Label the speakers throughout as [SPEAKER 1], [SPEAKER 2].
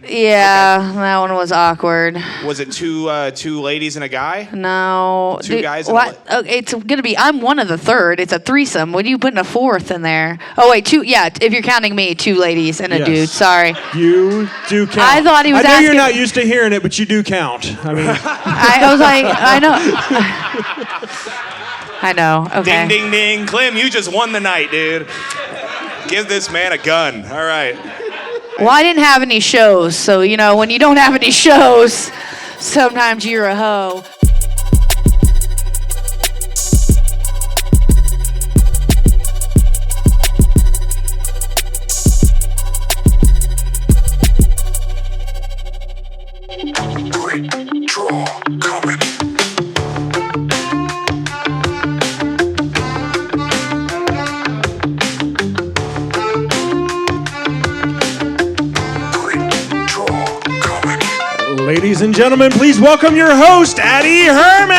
[SPEAKER 1] Yeah, that one was awkward.
[SPEAKER 2] Was it two ladies and a guy?
[SPEAKER 1] No.
[SPEAKER 2] Two guys and
[SPEAKER 1] what? Okay, it's gonna be. I'm one of the third. It's a threesome. What are you putting a fourth in there? Oh wait, two. Yeah, if you're counting me, two ladies and a dude. Sorry.
[SPEAKER 3] You do count.
[SPEAKER 1] I thought he was
[SPEAKER 3] I know
[SPEAKER 1] asking.
[SPEAKER 3] you're not used to hearing it, but you do count. I mean,
[SPEAKER 1] I was like, I know. I know. Okay.
[SPEAKER 2] Ding, ding, ding. Clem, you just won the night, dude. Give this man a gun. All right.
[SPEAKER 1] Well, I didn't have any shows, so, when you don't have any shows, sometimes you're a hoe.
[SPEAKER 4] Quick draw comedy.
[SPEAKER 3] ladies and gentlemen, please welcome your host, Addy Herman!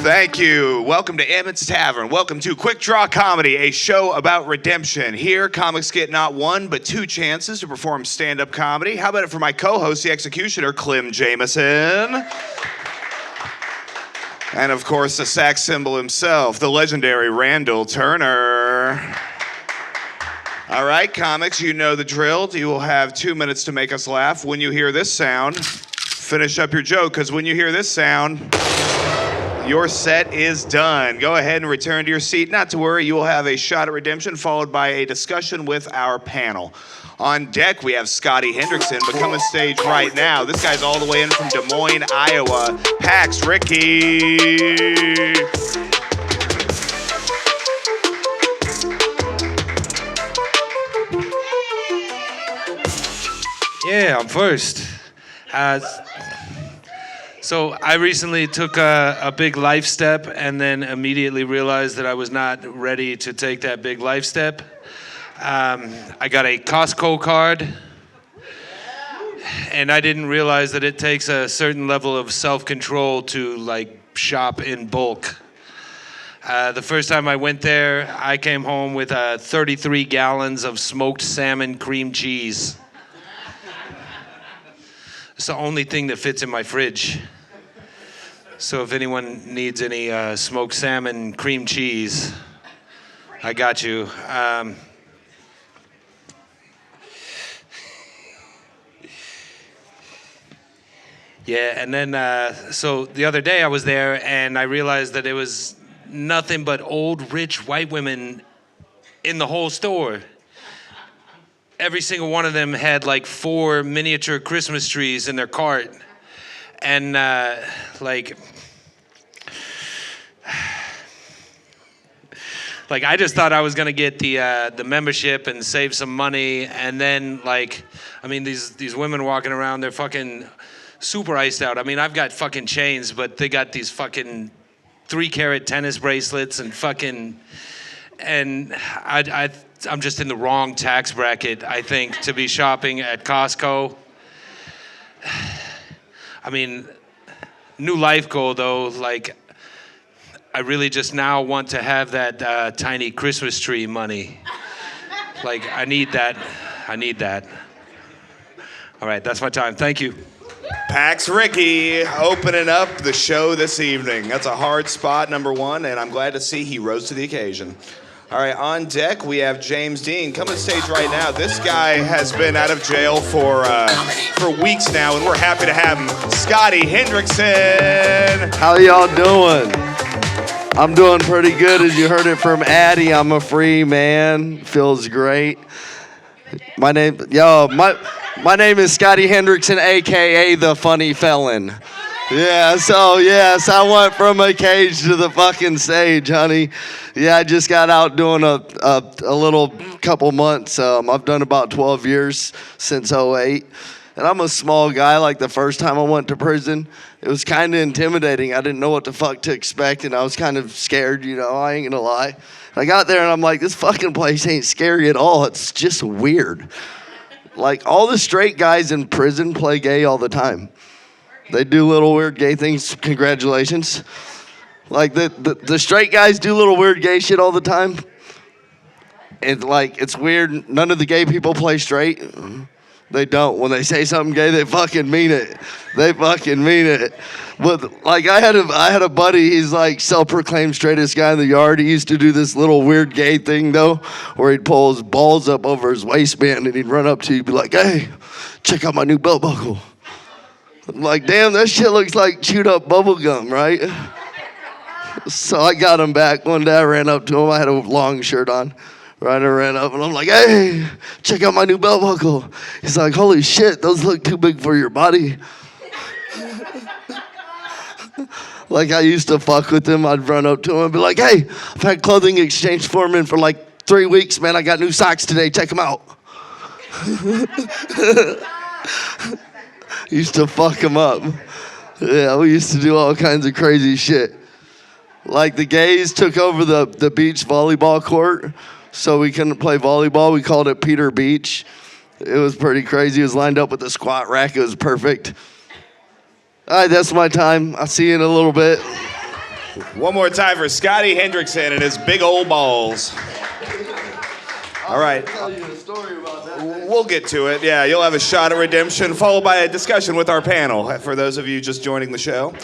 [SPEAKER 2] Thank you. Welcome to Emmett's Tavern. Welcome to Quick Draw Comedy, a show about redemption. Here, comics get not one, but two chances to perform stand-up comedy. How about it for my co-host, the executioner, Clem Jameson? And of course, the sax symbol himself, the legendary Randall Turner. All right, comics, you know the drill. You will have 2 minutes to make us laugh. When you hear this sound, finish up your joke, because when you hear this sound, your set is done. Go ahead and return to your seat. Not to worry, you will have a shot at redemption followed by a discussion with our panel. On deck, we have Scotty Hendrickson, but come on stage right now. This guy's all the way in from Des Moines, Iowa. Pax Ricky.
[SPEAKER 5] Yeah, I'm first. So I recently took a big life step and then immediately realized that I was not ready to take that big life step. I got a Costco card, and I didn't realize that it takes a certain level of self-control to shop in bulk. The first time I went there, I came home with 33 gallons of smoked salmon cream cheese. It's the only thing that fits in my fridge. So if anyone needs any smoked salmon cream cheese, I got you. Yeah, and then, so the other day I was there and I realized that it was nothing but old, rich, white women in the whole store. Every single one of them had 4 miniature Christmas trees in their cart. And I just thought I was gonna get the membership and save some money. And then these women walking around, they're fucking super iced out. I mean, I've got fucking chains, but they got these fucking 3-carat tennis bracelets and fucking, and I'm just in the wrong tax bracket, I think, to be shopping at Costco. I mean, new life goal though, I really just now want to have that tiny Christmas tree money. I need that. All right, that's my time. Thank you.
[SPEAKER 2] Pax Ricky opening up the show this evening. That's a hard spot, number one, and I'm glad to see he rose to the occasion. All right, on deck, we have James Dean. Come on stage right now. This guy has been out of jail for weeks now, and we're happy to have him. Scotty Hendrickson.
[SPEAKER 6] How y'all doing? I'm doing pretty good. As you heard it from Addy, I'm a free man. Feels great. My name is Scotty Hendrickson, a.k.a. the funny felon. Yeah, so yes, I went from a cage to the fucking stage, honey. Yeah, I just got out doing a little couple months. I've done about 12 years since '08. And I'm a small guy. The first time I went to prison, it was kind of intimidating. I didn't know what the fuck to expect, and I was kind of scared, I ain't gonna lie. And I got there, and I'm like, this fucking place ain't scary at all. It's just weird. All the straight guys in prison play gay all the time. They do little weird gay things. Congratulations. Like the straight guys do little weird gay shit all the time. And like it's weird. None of the gay people play straight. They don't. When they say something gay, they fucking mean it. They fucking mean it. But like I had a buddy. He's like self-proclaimed straightest guy in the yard. He used to do this little weird gay thing though, where he'd pull his balls up over his waistband and he'd run up to you, and be like, "Hey, check out my new belt buckle." I'm like, damn, that shit looks like chewed up bubble gum, right? So I got him back one day. I ran up to him. I had a long shirt on. Right, I ran up and I'm like, "Hey, check out my new belt buckle." He's like, "Holy shit, those look too big for your body." Like I used to fuck with him. I'd run up to him and be like, "Hey, I've had clothing exchange foreman for like 3 weeks, man. I got new socks today. Check them out." Used to fuck him up. Yeah, we used to do all kinds of crazy shit. Like the gays took over the beach volleyball court. So we couldn't play volleyball. We called it Peter Beach. It was pretty crazy. It was lined up with the squat rack. It was perfect. All right, that's my time. I'll see you in a little bit.
[SPEAKER 2] One more time for Scotty Hendrickson and his big old balls. All right.
[SPEAKER 6] I'll tell you a story about that.
[SPEAKER 2] We'll get to it. Yeah, you'll have a shot at redemption, followed by a discussion with our panel, for those of you just joining the show.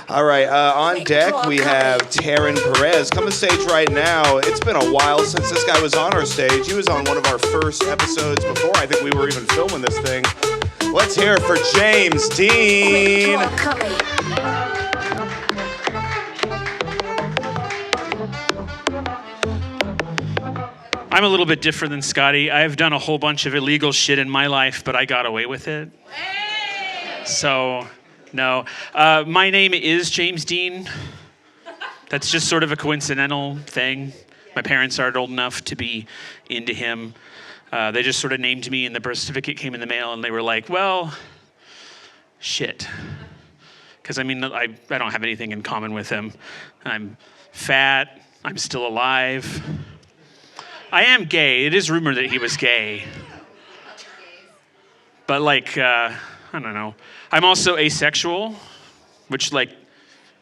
[SPEAKER 2] All right, on deck we have Teryn Perez. Come to stage right now. It's been a while since this guy was on our stage. He was on one of our first episodes before I think we were even filming this thing. Let's hear it for James Dean.
[SPEAKER 7] I'm a little bit different than Scotty. I've done a whole bunch of illegal shit in my life, but I got away with it. So, no. My name is James Dean. That's just sort of a coincidental thing. My parents aren't old enough to be into him. They just sort of named me, and the birth certificate came in the mail, and they were like, well, shit. Because, I mean, I don't have anything in common with him. I'm fat. I'm still alive. I am gay. It is rumored that he was gay. But, like, I don't know. I'm also asexual, which, like,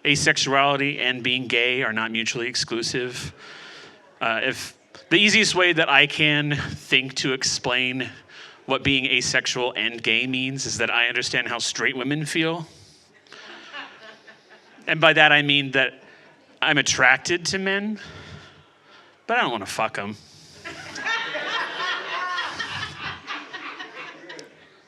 [SPEAKER 7] asexuality and being gay are not mutually exclusive. If the easiest way that I can think to explain what being asexual and gay means is that I understand how straight women feel. And by that I mean that I'm attracted to men, but I don't want to fuck them.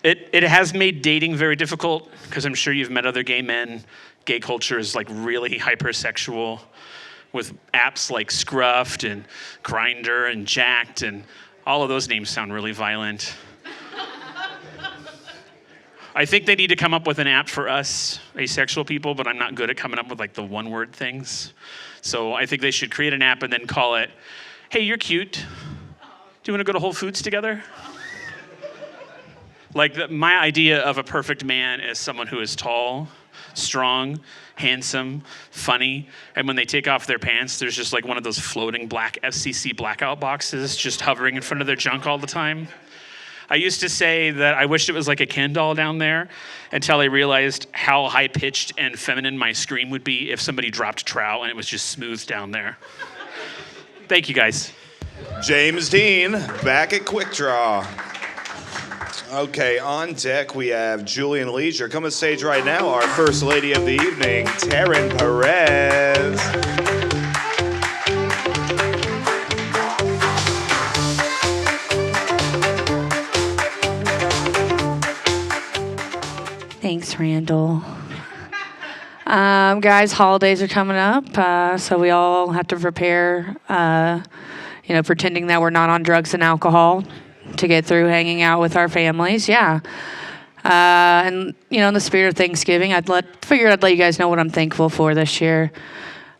[SPEAKER 7] It has made dating very difficult, because I'm sure you've met other gay men. Gay culture is like really hypersexual, with apps like Scruffed and Grindr and Jacked, and all of those names sound really violent. I think they need to come up with an app for us asexual people, but I'm not good at coming up with like the one-word things. So I think they should create an app and then call it, "Hey, you're cute. Do you want to go to Whole Foods together?" Like, my idea of a perfect man is someone who is tall, strong, handsome, funny, and when they take off their pants, there's just like one of those floating black FCC blackout boxes just hovering in front of their junk all the time. I used to say that I wished it was like a Ken doll down there, until I realized how high-pitched and feminine my scream would be if somebody dropped trow and it was just smooth down there. Thank you, guys.
[SPEAKER 2] James Dean, back at Quick Draw. Okay, on deck we have Julian Leisure. Come to stage right now, our first lady of the evening, Teryn Perez.
[SPEAKER 1] Thanks, Randall. Guys, holidays are coming up, so we all have to prepare, pretending that we're not on drugs and alcohol to get through hanging out with our families. Yeah. And, in the spirit of Thanksgiving, figured I'd let you guys know what I'm thankful for this year.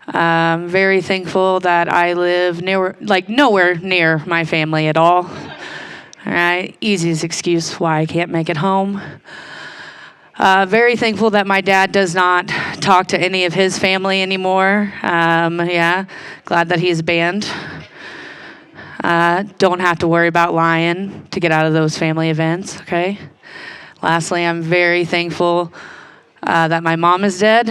[SPEAKER 1] Very thankful that I live nowhere near my family at all. All right. Easiest excuse why I can't make it home. Very thankful that my dad does not talk to any of his family anymore. Glad that he's banned. Don't have to worry about lying to get out of those family events, okay? Lastly, I'm very thankful that my mom is dead.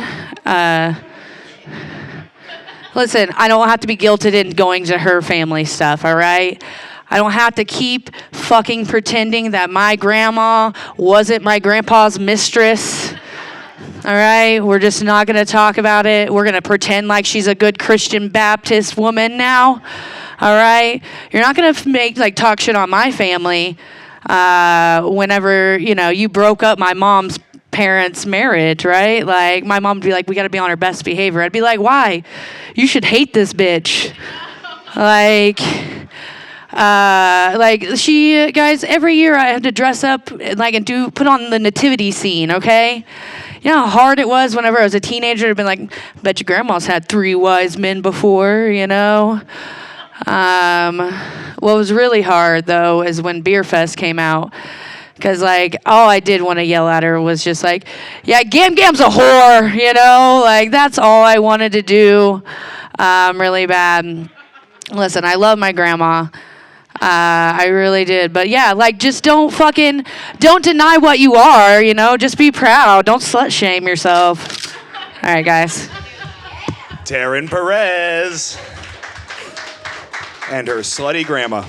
[SPEAKER 1] Listen, I don't have to be guilted into going to her family stuff, all right? I don't have to keep fucking pretending that my grandma wasn't my grandpa's mistress. All right? We're just not going to talk about it. We're going to pretend like she's a good Christian Baptist woman now. All right? You're not going to talk shit on my family whenever, you broke up my mom's parents' marriage, right? Like, my mom would be like, we got to be on our best behavior. I'd be like, why? You should hate this bitch. She, guys, every year I have to dress up and put on the nativity scene, okay? You know how hard it was whenever I was a teenager to be like, bet your grandma's had 3 wise men before, What was really hard, though, is when Beer Fest came out. Because, all I did want to yell at her was just yeah, Gam Gam's a whore, that's all I wanted to do really bad. Listen, I love my grandma. I really did. But, yeah, just don't deny what you are, Just be proud. Don't slut-shame yourself. All right, guys.
[SPEAKER 3] Teryn Perez and her slutty grandma.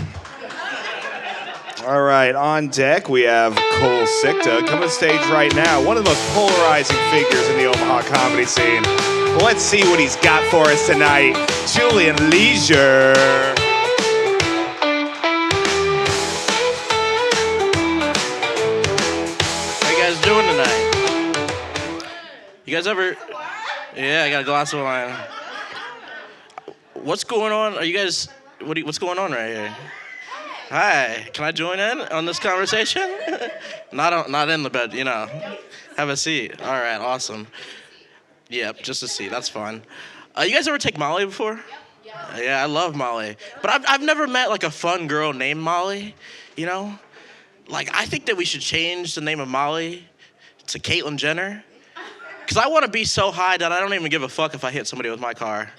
[SPEAKER 3] All right, on deck we have Cole Sikta coming to stage right now. One of the most polarizing figures in the Omaha comedy scene. Let's see what he's got for us tonight. Julian Leisure.
[SPEAKER 8] How you guys doing tonight? You guys ever? Yeah, I got a glass of wine. What's going on? Are you guys? What's going on right here? Hi, can I join in on this conversation? Not in the bed, Have a seat. All right, awesome. Yep, just a seat. That's fine. You guys ever take Molly before? Yeah, I love Molly. But I've never met a fun girl named Molly, I think that we should change the name of Molly to Caitlyn Jenner. Because I want to be so high that I don't even give a fuck if I hit somebody with my car.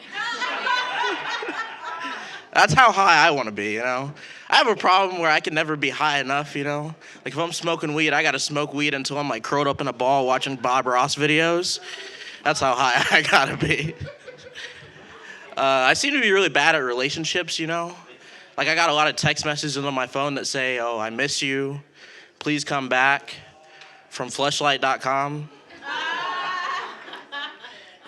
[SPEAKER 8] That's how high I want to be, I have a problem where I can never be high enough, if I'm smoking weed, I got to smoke weed until I'm curled up in a ball watching Bob Ross videos. That's how high I got to be. I seem to be really bad at relationships, I got a lot of text messages on my phone that say, oh, I miss you. Please come back from fleshlight.com.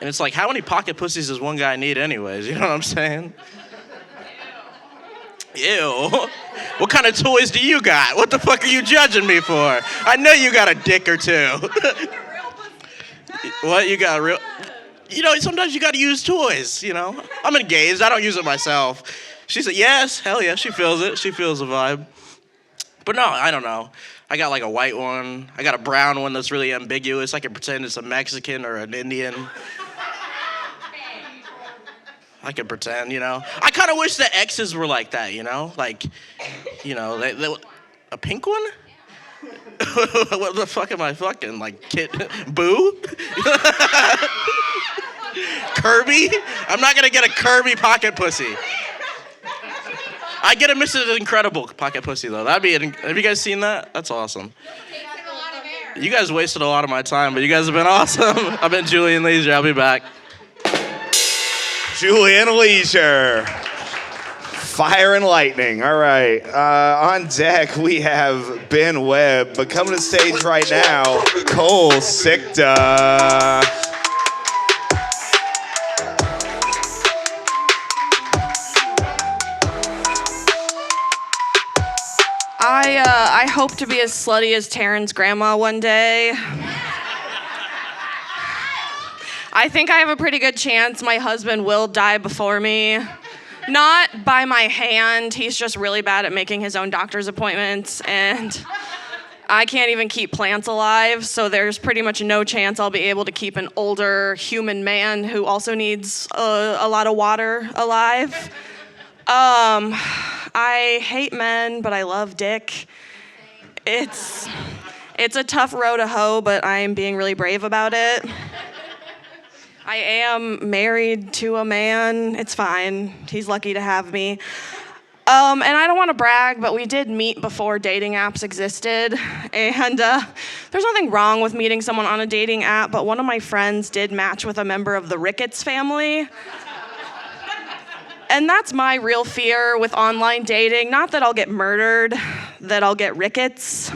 [SPEAKER 8] And it's how many pocket pussies does one guy need anyways? You know what I'm saying? Ew. What kind of toys do you got? What the fuck are you judging me for? I know you got a dick or two. What, you got real? Sometimes you got to use toys, I'm engaged. I don't use it myself. She said, yes, hell yeah, she feels it. She feels the vibe. But no, I don't know. I got a white one. I got a brown one that's really ambiguous. I can pretend it's a Mexican or an Indian. I could pretend, I kind of wish the exes were like that, a pink one? What the fuck am I fucking, Kit, Boo? Kirby? I'm not gonna get a Kirby pocket pussy. I get a Mrs. Incredible pocket pussy, though. Have you guys seen that? That's awesome. You guys wasted a lot of my time, but you guys have been awesome. I've been Julian Leisure. I'll be back.
[SPEAKER 3] Julian Leisure. Fire and lightning. All right. On deck, we have Ben Webb, but coming to stage right now, Cole Sikta.
[SPEAKER 9] I hope to be as slutty as Teryn's grandma one day. I think I have a pretty good chance my husband will die before me. Not by my hand. He's just really bad at making his own doctor's appointments, and I can't even keep plants alive, so there's pretty much no chance I'll be able to keep an older human man who also needs a lot of water alive. I hate men, but I love dick. It's a tough row to hoe, but I am being really brave about it. I am married to a man. It's fine. He's lucky to have me. And I don't want to brag, but we did meet before dating apps existed. And there's nothing wrong with meeting someone on a dating app, but one of my friends did match with a member of the Ricketts family. And that's my real fear with online dating. Not that I'll get murdered, that I'll get rickets.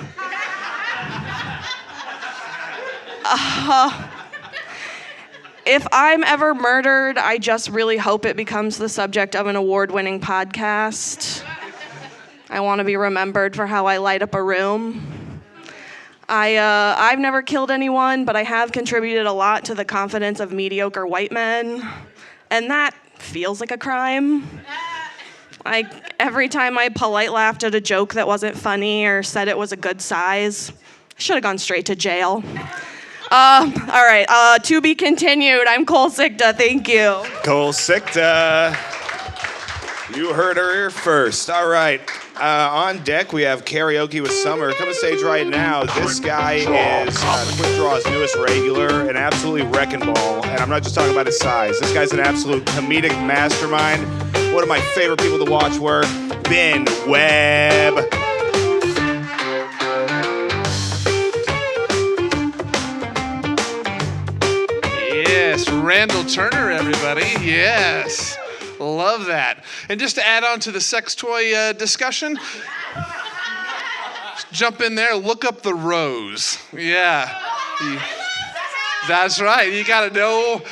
[SPEAKER 9] If I'm ever murdered, I just really hope it becomes the subject of an award-winning podcast. I want to be remembered for how I light up a room. I've never killed anyone, but I have contributed a lot to the confidence of mediocre white men, and that feels like a crime. Like, every time I polite laughed at a joke that wasn't funny or said it was a good size, I should have gone straight to jail. All right, to be continued. I'm Cole Sikta, thank you.
[SPEAKER 3] Cole Sikta. You heard her here first. All right. On deck, we have karaoke with Summer. Come to stage right now. This guy is Quick Draw's newest regular, an absolutely wrecking ball. And I'm not just talking about his size. This guy's an absolute comedic mastermind. One of my favorite people to watch work, Ben Webb.
[SPEAKER 10] Yes, Randall Turner, everybody. Yes. Love that. And just to add on to the sex toy discussion, jump in there, look up the rose. Yeah. That's right. You gotta know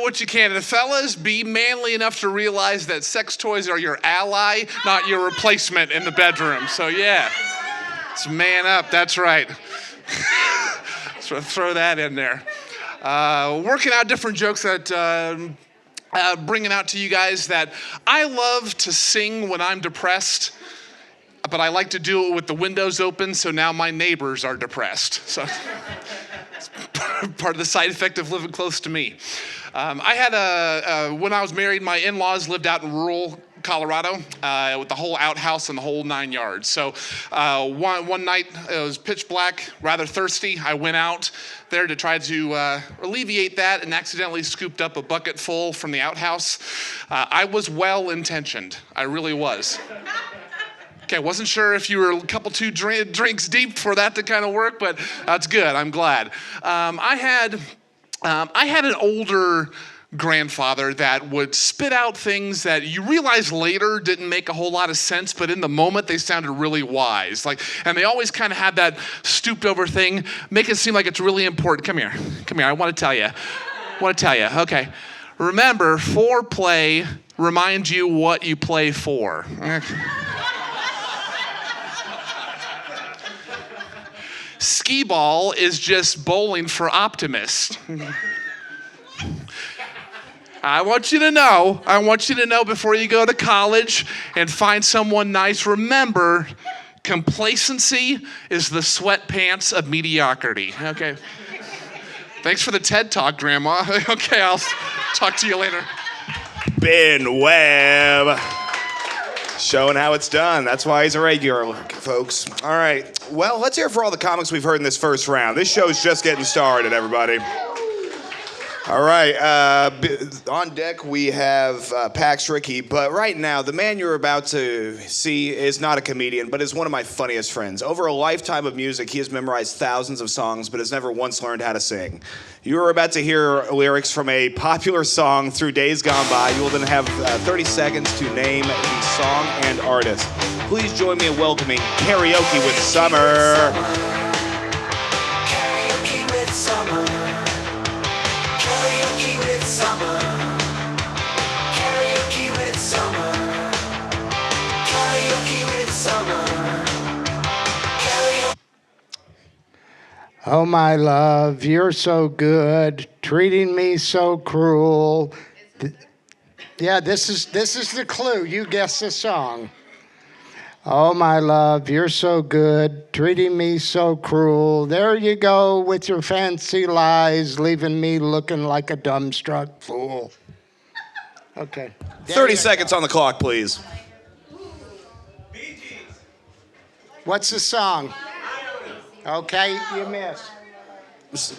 [SPEAKER 10] what you can. And fellas, be manly enough to realize that sex toys are your ally, not your replacement in the bedroom. So yeah, let's man up. That's right. So throw that in there. Working out different jokes that. Bringing out to you guys that I love to sing when I'm depressed, but I like to do it with the windows open, so now my neighbors are depressed. So it's part of the side effect of living close to me. I had when I was married, my in-laws lived out in rural Colorado with the whole outhouse and the whole 9 yards. So one night, it was pitch black, rather thirsty. I went out there to try to alleviate that and accidentally scooped up a bucket full from the outhouse. I was well-intentioned. I really was. Okay, wasn't sure if you were a couple two drinks deep for that to kind of work, but that's good. I'm glad. I had an older grandfather that would spit out things that you realize later didn't make a whole lot of sense, but in the moment they sounded really wise. And they always kind of had that stooped over thing, make it seem like it's really important. Come here, I want to tell you. Okay. Remember, foreplay reminds you what you play for. Skee ball is just bowling for optimists. I want you to know before you go to college and find someone nice, remember, complacency is the sweatpants of mediocrity. Okay. Thanks for the TED Talk, Grandma. Okay, I'll talk to you later.
[SPEAKER 3] Ben Webb. Showing how it's done. That's why he's a regular, folks. All right. Well, let's hear it for all the comics we've heard in this first round. This show's just getting started, everybody. All right, on deck we have Pax Ricky, but right now the man you're about to see is not a comedian, but is one of my funniest friends. Over a lifetime of music, he has memorized thousands of songs, but has never once learned how to sing. You are about to hear lyrics from a popular song through days gone by. You will then have 30 seconds to name the song and artist. Please join me in welcoming Karaoke with Summer.
[SPEAKER 4] Karaoke with Summer. Karaoke with Summer. Karaoke with Summer. Karaoke with Summer. Karaoke.
[SPEAKER 11] Oh, my love, you're so good, treating me so cruel. Yeah, this is the clue. You guess the song. Oh, my love, you're so good, treating me so cruel. There you go with your fancy lies, leaving me looking like a dumbstruck fool. Okay.
[SPEAKER 3] 30 seconds on the clock, please.
[SPEAKER 11] What's the song? Okay, you missed.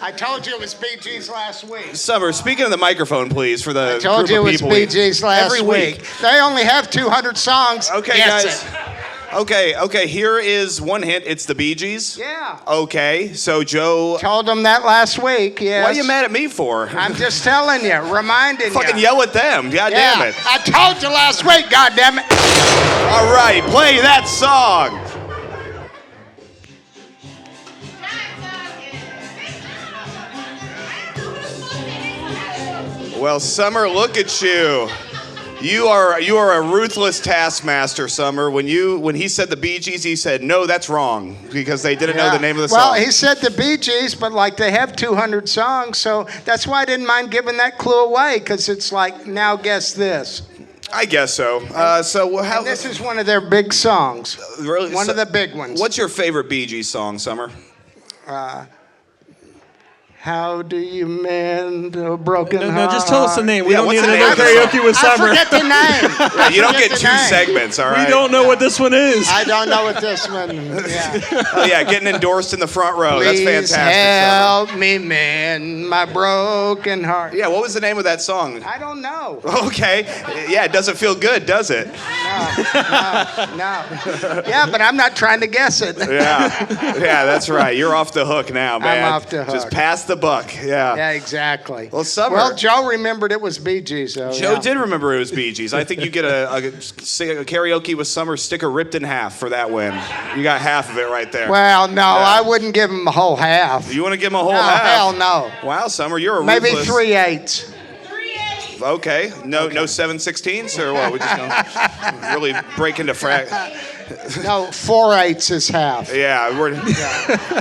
[SPEAKER 11] I told you it was Bee Gees last week.
[SPEAKER 3] Summer, speaking of the microphone, please, for the
[SPEAKER 11] I told
[SPEAKER 3] group
[SPEAKER 11] you
[SPEAKER 3] of
[SPEAKER 11] it was
[SPEAKER 3] people.
[SPEAKER 11] Bee Gees last
[SPEAKER 3] Every
[SPEAKER 11] week. They only have 200 songs.
[SPEAKER 3] Okay,
[SPEAKER 11] Guess
[SPEAKER 3] guys.
[SPEAKER 11] it.
[SPEAKER 3] Okay, here is one hint. It's the Bee Gees.
[SPEAKER 11] Yeah.
[SPEAKER 3] Okay, so Joe...
[SPEAKER 11] Told them that last week, yes.
[SPEAKER 3] What are you mad at me for?
[SPEAKER 11] I'm just telling you, reminding you.
[SPEAKER 3] Fucking yell at them. God damn it.
[SPEAKER 11] I told you last week, God damn it.
[SPEAKER 3] All right, play that song. Well, Summer, look at you. You are a ruthless taskmaster, Summer. When he said the Bee Gees, he said, no, that's wrong, because they didn't know the name of the song.
[SPEAKER 11] Well, he said the Bee Gees, but like they have 200 songs, so that's why I didn't mind giving that clue away, because it's like, now guess this.
[SPEAKER 3] I guess so.
[SPEAKER 11] And this is one of their big songs.
[SPEAKER 3] Really?
[SPEAKER 11] One of the big ones.
[SPEAKER 3] What's your favorite Bee Gees song, Summer?
[SPEAKER 11] How do you mend a broken heart?
[SPEAKER 12] No, just tell us the name. We
[SPEAKER 3] Yeah,
[SPEAKER 12] don't
[SPEAKER 3] what's
[SPEAKER 12] need
[SPEAKER 3] the
[SPEAKER 12] to
[SPEAKER 3] name
[SPEAKER 12] know
[SPEAKER 3] of the
[SPEAKER 12] karaoke with
[SPEAKER 11] I
[SPEAKER 12] Summer.
[SPEAKER 11] forget the name.
[SPEAKER 3] Yeah, you don't get two segments, all right?
[SPEAKER 12] We don't know what this one is.
[SPEAKER 11] I don't know what this one. Yeah.
[SPEAKER 3] Oh, yeah, getting endorsed in the front row.
[SPEAKER 11] Please
[SPEAKER 3] That's fantastic.
[SPEAKER 11] help me mend my broken heart.
[SPEAKER 3] Yeah, what was the name of that song?
[SPEAKER 11] I don't know.
[SPEAKER 3] Okay. Yeah, it doesn't feel good, does it?
[SPEAKER 11] No. Yeah, but I'm not trying to guess it.
[SPEAKER 3] Yeah, that's right. You're off the hook now, man.
[SPEAKER 11] I'm off the hook.
[SPEAKER 3] Just pass the buck. Yeah.
[SPEAKER 11] Yeah, exactly.
[SPEAKER 3] Well, Summer.
[SPEAKER 11] Well, Joe remembered it was Bee Gees, though.
[SPEAKER 3] Joe
[SPEAKER 11] yeah.
[SPEAKER 3] did remember it was Bee Gees. I think you get a karaoke with Summer sticker ripped in half for that win. You got half of it right there.
[SPEAKER 11] Well, no, I wouldn't give him a whole half.
[SPEAKER 3] You want to give him a whole
[SPEAKER 11] No,
[SPEAKER 3] half?
[SPEAKER 11] hell no.
[SPEAKER 3] Wow, Summer, you're a
[SPEAKER 11] Maybe
[SPEAKER 3] ruthless...
[SPEAKER 11] 3/8.
[SPEAKER 3] Okay. No 7/16s or what? We're just gonna really break into
[SPEAKER 11] No, 4/8 is half.
[SPEAKER 3] Yeah, we're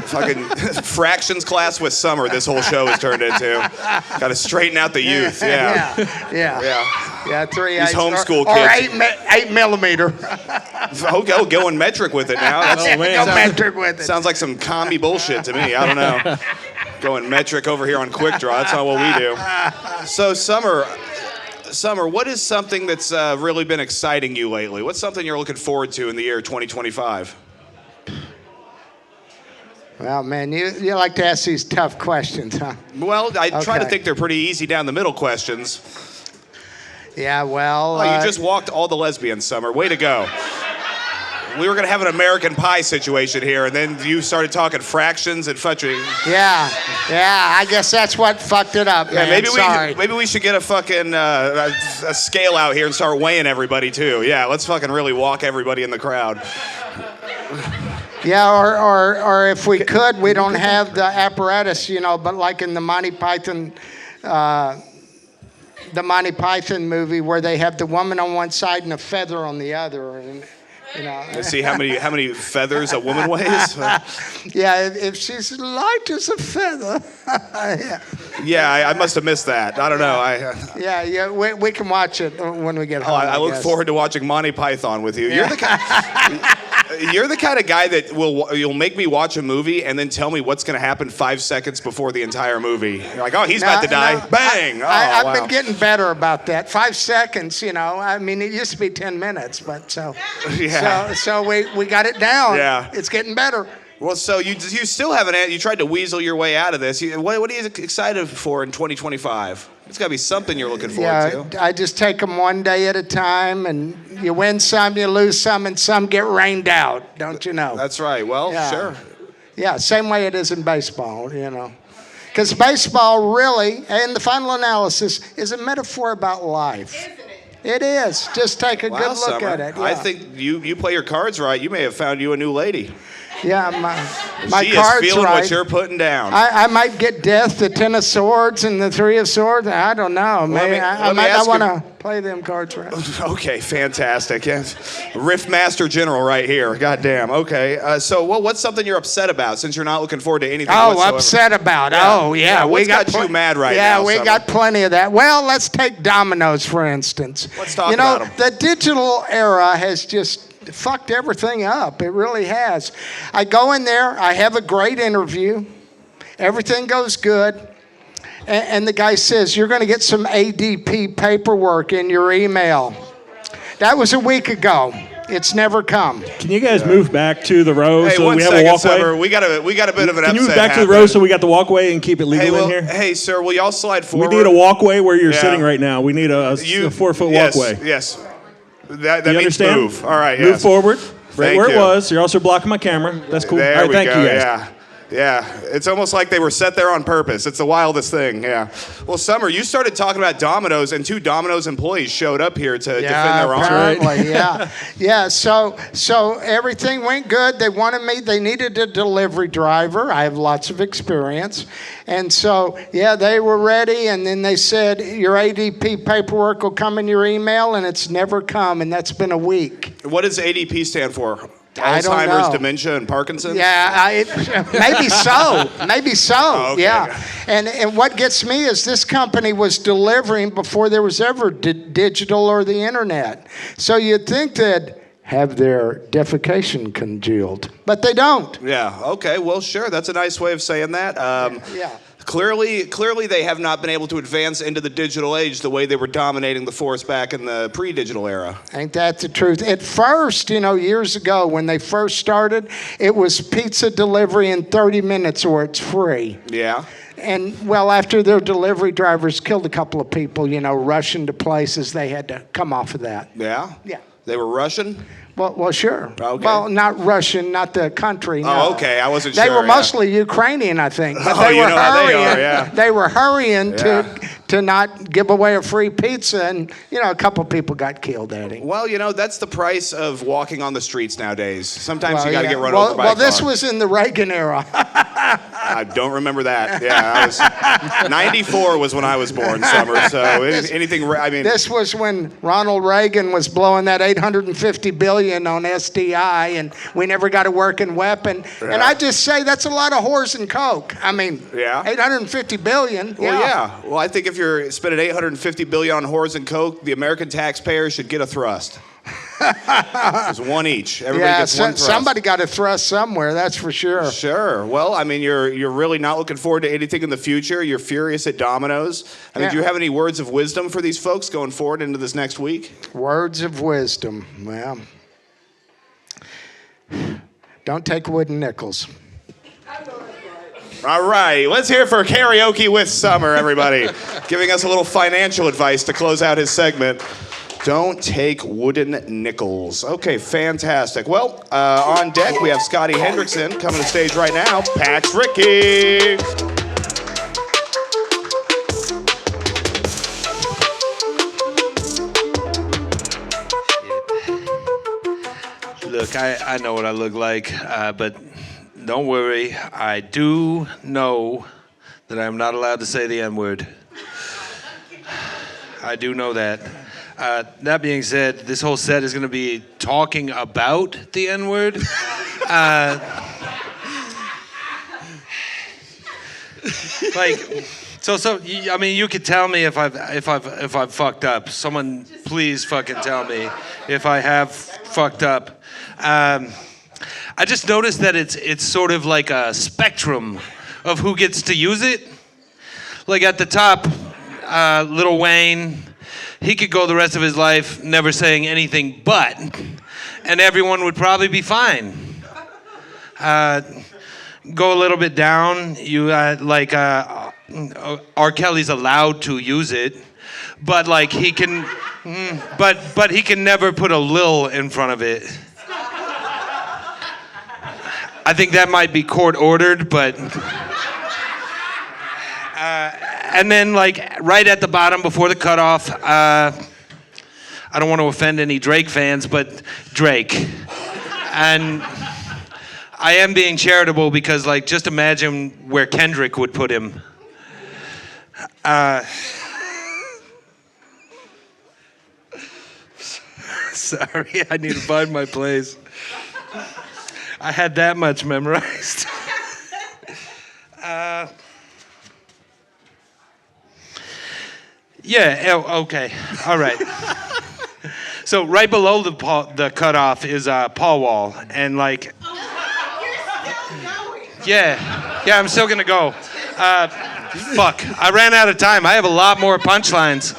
[SPEAKER 3] fucking fractions class with Summer. This whole show has turned into. Got to straighten out the youth. Yeah.
[SPEAKER 11] Yeah, 3/8.
[SPEAKER 3] These homeschool
[SPEAKER 11] or
[SPEAKER 3] kids.
[SPEAKER 11] 8 millimeter.
[SPEAKER 3] Okay, going metric with it now. That's,
[SPEAKER 11] Go metric with it.
[SPEAKER 3] Sounds like some commie bullshit to me. I don't know. Going metric over here on Quick Draw. That's not what we do. So, Summer, what is something that's really been exciting you lately? What's something you're looking forward to in the year 2025?
[SPEAKER 11] Well, man, you like to ask these tough questions, huh?
[SPEAKER 3] Well, I try to
[SPEAKER 11] Okay.
[SPEAKER 3] think they're pretty easy down the middle questions.
[SPEAKER 11] Yeah, well.
[SPEAKER 3] Oh, you just walked all the lesbians, Summer. Way to go. We were going to have an American Pie situation here, and then you started talking fractions and fucking...
[SPEAKER 11] Yeah, I guess that's what fucked it up, man.
[SPEAKER 3] Yeah, maybe we should get a fucking a scale out here and start weighing everybody, too. Yeah, let's fucking really walk everybody in the crowd.
[SPEAKER 11] Yeah, or if we could, we don't have the apparatus, but like in the Monty Python movie where they have the woman on one side and a feather on the other, and
[SPEAKER 3] Let's see how many feathers a woman weighs.
[SPEAKER 11] Yeah, if she's light as a feather.
[SPEAKER 3] Yeah, I must have missed that. I don't know.
[SPEAKER 11] Yeah, we can watch it when we get home.
[SPEAKER 3] I look
[SPEAKER 11] guess.
[SPEAKER 3] forward to watching Monty Python with you.
[SPEAKER 11] Yeah.
[SPEAKER 3] You're the kind of guy that you'll make me watch a movie and then tell me what's going to happen 5 seconds before the entire movie. You're like, oh, he's about to die.
[SPEAKER 11] No,
[SPEAKER 3] Bang!
[SPEAKER 11] I've been getting better about that. 5 seconds, I mean, it used to be 10 minutes, but so we got it down.
[SPEAKER 3] Yeah.
[SPEAKER 11] It's getting better.
[SPEAKER 3] Well, so you still haven't. You tried to weasel your way out of this. What are you excited for in 2025? It's got to be something you're looking forward to.
[SPEAKER 11] I just take them one day at a time, and you win some, you lose some, and some get rained out. Don't you know?
[SPEAKER 3] That's right. Well,
[SPEAKER 11] Yeah.
[SPEAKER 3] sure.
[SPEAKER 11] Yeah, same way it is in baseball, Because baseball really, in the final analysis, is a metaphor about life. Isn't it? It is. Just take a
[SPEAKER 3] Wow,
[SPEAKER 11] good look
[SPEAKER 3] Summer.
[SPEAKER 11] at it. Yeah.
[SPEAKER 3] I think you play your cards right. You may have found you a new lady.
[SPEAKER 11] Yeah, my
[SPEAKER 3] She
[SPEAKER 11] cards
[SPEAKER 3] is feeling
[SPEAKER 11] right.
[SPEAKER 3] what you're putting down.
[SPEAKER 11] I might get death, the 10 of swords, and the 3 of swords. I don't know. Maybe I might not want to play them cards right.
[SPEAKER 3] Okay, fantastic. Yes. Riff Master General right here. God damn. Okay. So what's something you're upset about since you're not looking forward to anything whatsoever?
[SPEAKER 11] Upset about.
[SPEAKER 3] Yeah.
[SPEAKER 11] Oh, yeah.
[SPEAKER 3] What's
[SPEAKER 11] We got
[SPEAKER 3] you mad right
[SPEAKER 11] yeah,
[SPEAKER 3] now?
[SPEAKER 11] we
[SPEAKER 3] Summer?
[SPEAKER 11] got plenty of that. Well, let's take dominoes, for instance.
[SPEAKER 3] Let's talk about 'em.
[SPEAKER 11] The digital era has just fucked everything up. It really has. I go in there. I have a great interview. Everything goes good. And the guy says, you're going to get some ADP paperwork in your email. That was a week ago. It's never come.
[SPEAKER 12] Can you guys move back to the row
[SPEAKER 3] Hey,
[SPEAKER 12] so
[SPEAKER 3] one
[SPEAKER 12] we have
[SPEAKER 3] second,
[SPEAKER 12] a walkway?
[SPEAKER 3] Summer. We got a bit of an upset.
[SPEAKER 12] Can you move back to the
[SPEAKER 3] happening.
[SPEAKER 12] row so we got the walkway and keep it legal in here?
[SPEAKER 3] Hey, sir, will y'all slide
[SPEAKER 12] We
[SPEAKER 3] forward?
[SPEAKER 12] need a walkway where you're
[SPEAKER 3] Yeah.
[SPEAKER 12] sitting right now. We need a 4-foot
[SPEAKER 3] Yes,
[SPEAKER 12] walkway.
[SPEAKER 3] Yes. That
[SPEAKER 12] You
[SPEAKER 3] means
[SPEAKER 12] understand?
[SPEAKER 3] move. All right,
[SPEAKER 12] Move
[SPEAKER 3] yes.
[SPEAKER 12] forward. Right where it was. You're also blocking my camera. That's cool.
[SPEAKER 3] There
[SPEAKER 12] All right,
[SPEAKER 3] we
[SPEAKER 12] thank
[SPEAKER 3] go.
[SPEAKER 12] you guys.
[SPEAKER 3] Yeah. Yeah, it's almost like they were set there on purpose. It's the wildest thing, yeah. Well, Summer, you started talking about Domino's, and 2 Domino's employees showed up here to defend their honor.
[SPEAKER 11] Apparently, yeah. Yeah, so everything went good. They wanted me, they needed a delivery driver. I have lots of experience. And so, yeah, they were ready, and then they said, your ADP paperwork will come in your email, and it's never come, and that's been a week.
[SPEAKER 3] What does ADP stand for?
[SPEAKER 11] I don't
[SPEAKER 3] Alzheimer's,
[SPEAKER 11] know.
[SPEAKER 3] dementia, and Parkinson's?
[SPEAKER 11] Yeah, maybe so. Maybe so.
[SPEAKER 3] Oh, okay.
[SPEAKER 11] Yeah. And what gets me is this company was delivering before there was ever digital or the internet. So you'd think they'd have their defecation congealed, but they don't.
[SPEAKER 3] Yeah, okay, well, sure. That's a nice way of saying that.
[SPEAKER 11] Yeah.
[SPEAKER 3] Clearly, they have not been able to advance into the digital age the way they were dominating the force back in the pre-digital era.
[SPEAKER 11] Ain't that the truth? At first, years ago when they first started, it was pizza delivery in 30 minutes or it's free.
[SPEAKER 3] Yeah.
[SPEAKER 11] And, well, after their delivery drivers killed a couple of people, rushing to places, they had to come off of that.
[SPEAKER 3] Yeah?
[SPEAKER 11] Yeah.
[SPEAKER 3] They were Russian?
[SPEAKER 11] Well, sure.
[SPEAKER 3] Okay.
[SPEAKER 11] Well, not Russian, not the country. No.
[SPEAKER 3] Oh, okay. I wasn't
[SPEAKER 11] They
[SPEAKER 3] sure.
[SPEAKER 11] were mostly Ukrainian, I think. But
[SPEAKER 3] Oh,
[SPEAKER 11] they
[SPEAKER 3] you
[SPEAKER 11] were
[SPEAKER 3] know how
[SPEAKER 11] hurrying.
[SPEAKER 3] they are, yeah.
[SPEAKER 11] They were hurrying
[SPEAKER 3] Yeah.
[SPEAKER 11] to not give away a free pizza, and a couple people got killed, Addy.
[SPEAKER 3] Well, that's the price of walking on the streets nowadays. Sometimes
[SPEAKER 11] Well,
[SPEAKER 3] you got to
[SPEAKER 11] yeah.
[SPEAKER 3] get run
[SPEAKER 11] well,
[SPEAKER 3] over by
[SPEAKER 11] well,
[SPEAKER 3] a car.
[SPEAKER 11] this was in the Reagan era.
[SPEAKER 3] I don't remember that. Yeah, 94 was when I was born, Summer. So anything, I mean.
[SPEAKER 11] This was when Ronald Reagan was blowing that $850 billion on SDI, and we never got a working weapon.
[SPEAKER 3] Yeah.
[SPEAKER 11] And I just say that's a lot of whores and coke. I mean,
[SPEAKER 3] Yeah.
[SPEAKER 11] $850 billion.
[SPEAKER 3] Well, yeah. Well, I think if you're spending $850 billion on whores and coke, the American taxpayer should get a thrust. There's one each. Everybody gets one thrust.
[SPEAKER 11] Somebody got a thrust somewhere, that's for sure.
[SPEAKER 3] Sure. Well, I mean, you're really not looking forward to anything in the future. You're furious at Domino's. I mean,
[SPEAKER 11] Yeah.
[SPEAKER 3] do you have any words of wisdom for these folks going forward into this next week?
[SPEAKER 11] Words of wisdom. Well, don't take wooden nickels.
[SPEAKER 3] All right, let's hear it for Karaoke with Summer, everybody. Giving us a little financial advice to close out his segment. Don't take wooden nickels. Okay, fantastic. Well, on deck, we have Scotty Hendrickson coming to stage right now. Patch Ricky.
[SPEAKER 5] Look, I know what I look like, but don't worry. I do know that I'm not allowed to say the N-word. I do know that. That being said, this whole set is going to be talking about the N-word. I mean, you could tell me if I've fucked up. Someone, please fucking tell me if I have fucked up. I just noticed that it's sort of like a spectrum of who gets to use it. Like at the top, Lil Wayne, he could go the rest of his life never saying anything but, and everyone would probably be fine. Go a little bit down, you R. Kelly's allowed to use it, but like he can, but he can never put a Lil in front of it. I think that might be court ordered, but. And then, like, right at the bottom before the cutoff, I don't want to offend any Drake fans, but Drake. And I am being charitable because, like, just imagine where Kendrick would put him. Sorry, I need to find my place. I had that much memorized. Yeah, okay, all right. So right below the cutoff is Paul Wall, and like, yeah, I'm still gonna go. Fuck, I ran out of time. I have a lot more punchlines.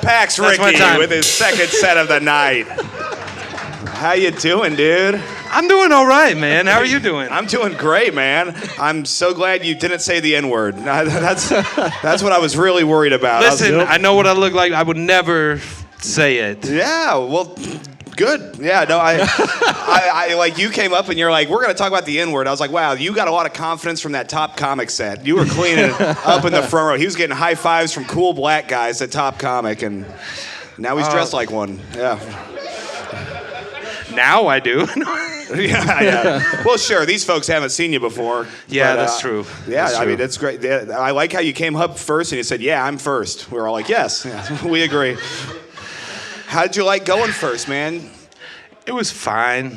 [SPEAKER 3] Pax
[SPEAKER 5] That's my
[SPEAKER 3] Ricky
[SPEAKER 5] time.
[SPEAKER 3] with his second set of the night. How you doing, dude?
[SPEAKER 5] I'm doing all right, man. How are you doing?
[SPEAKER 3] I'm doing great, man. I'm so glad you didn't say the N-word. That's what I was really worried about.
[SPEAKER 5] Listen, I know what I look like. I would never say it.
[SPEAKER 3] Yeah, well, Good. Yeah, no, I like you came up and you're like, we're gonna talk about the N-word. I was like, wow, you got a lot of confidence from that Top Comic set. You were cleaning up in the front row. He was getting high fives from cool black guys at Top Comic, and now he's dressed like one. Yeah.
[SPEAKER 5] Now I do.
[SPEAKER 3] yeah. Well, sure. These folks haven't seen you before.
[SPEAKER 5] Yeah,
[SPEAKER 3] but,
[SPEAKER 5] that's true.
[SPEAKER 3] Yeah,
[SPEAKER 5] That's
[SPEAKER 3] I mean,
[SPEAKER 5] true.
[SPEAKER 3] it's great. I like how you came up first and you said, yeah, I'm first. We were all like, yes, we agree. How did you like going first, man?
[SPEAKER 5] It was fine.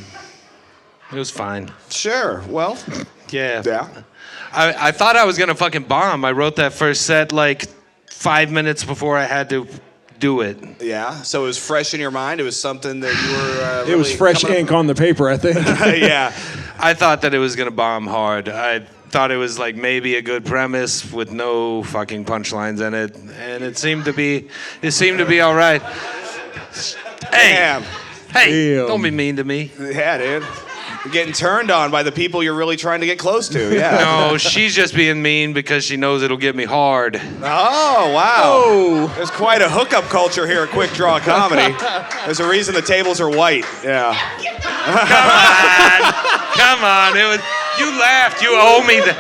[SPEAKER 5] It was fine.
[SPEAKER 3] Sure. Well,
[SPEAKER 5] Yeah.
[SPEAKER 3] yeah.
[SPEAKER 5] I thought I was gonna fucking bomb. I wrote that first set like 5 minutes before I had to do it.
[SPEAKER 3] Yeah. So it was fresh in your mind. It was something that you were.
[SPEAKER 12] It was
[SPEAKER 3] really
[SPEAKER 12] fresh
[SPEAKER 3] coming
[SPEAKER 12] ink on the paper, I think.
[SPEAKER 3] up- yeah.
[SPEAKER 5] I thought that it was gonna bomb hard. I thought it was like maybe a good premise with no fucking punchlines in it, and it seemed to be all right. Hey,
[SPEAKER 3] Damn.
[SPEAKER 5] hey,
[SPEAKER 12] Damn.
[SPEAKER 5] don't be mean to me.
[SPEAKER 3] Yeah, dude. You're getting turned on by the people you're really trying to get close to. Yeah.
[SPEAKER 5] No, she's just being mean because she knows it'll get me hard.
[SPEAKER 3] Oh, wow. There's quite a hookup culture here at Quick Draw Comedy. There's a reason the tables are white. Yeah.
[SPEAKER 5] Come on, it was. You laughed. You owe me the.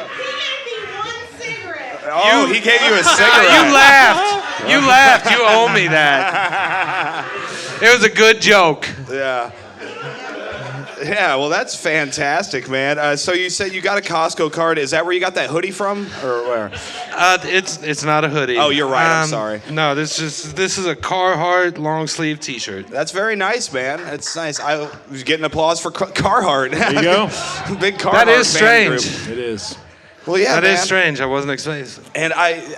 [SPEAKER 3] Oh, he gave you a cigarette.
[SPEAKER 5] You laughed. You laughed. You owe me that. It was a good joke.
[SPEAKER 3] Yeah. Yeah, well, that's fantastic, man. So you said you got a Costco card. Is that where you got that hoodie from, or where?
[SPEAKER 5] It's not a hoodie.
[SPEAKER 3] Oh, you're right. I'm sorry.
[SPEAKER 5] No, this is a Carhartt long sleeve T-shirt.
[SPEAKER 3] That's very nice, man. It's nice. I was getting applause for Carhartt.
[SPEAKER 12] There you go.
[SPEAKER 3] Big Carhartt
[SPEAKER 5] That is
[SPEAKER 3] fan
[SPEAKER 5] strange.
[SPEAKER 3] group.
[SPEAKER 12] It is.
[SPEAKER 3] Well, yeah,
[SPEAKER 5] That
[SPEAKER 3] man.
[SPEAKER 5] is strange. I wasn't expecting.
[SPEAKER 3] And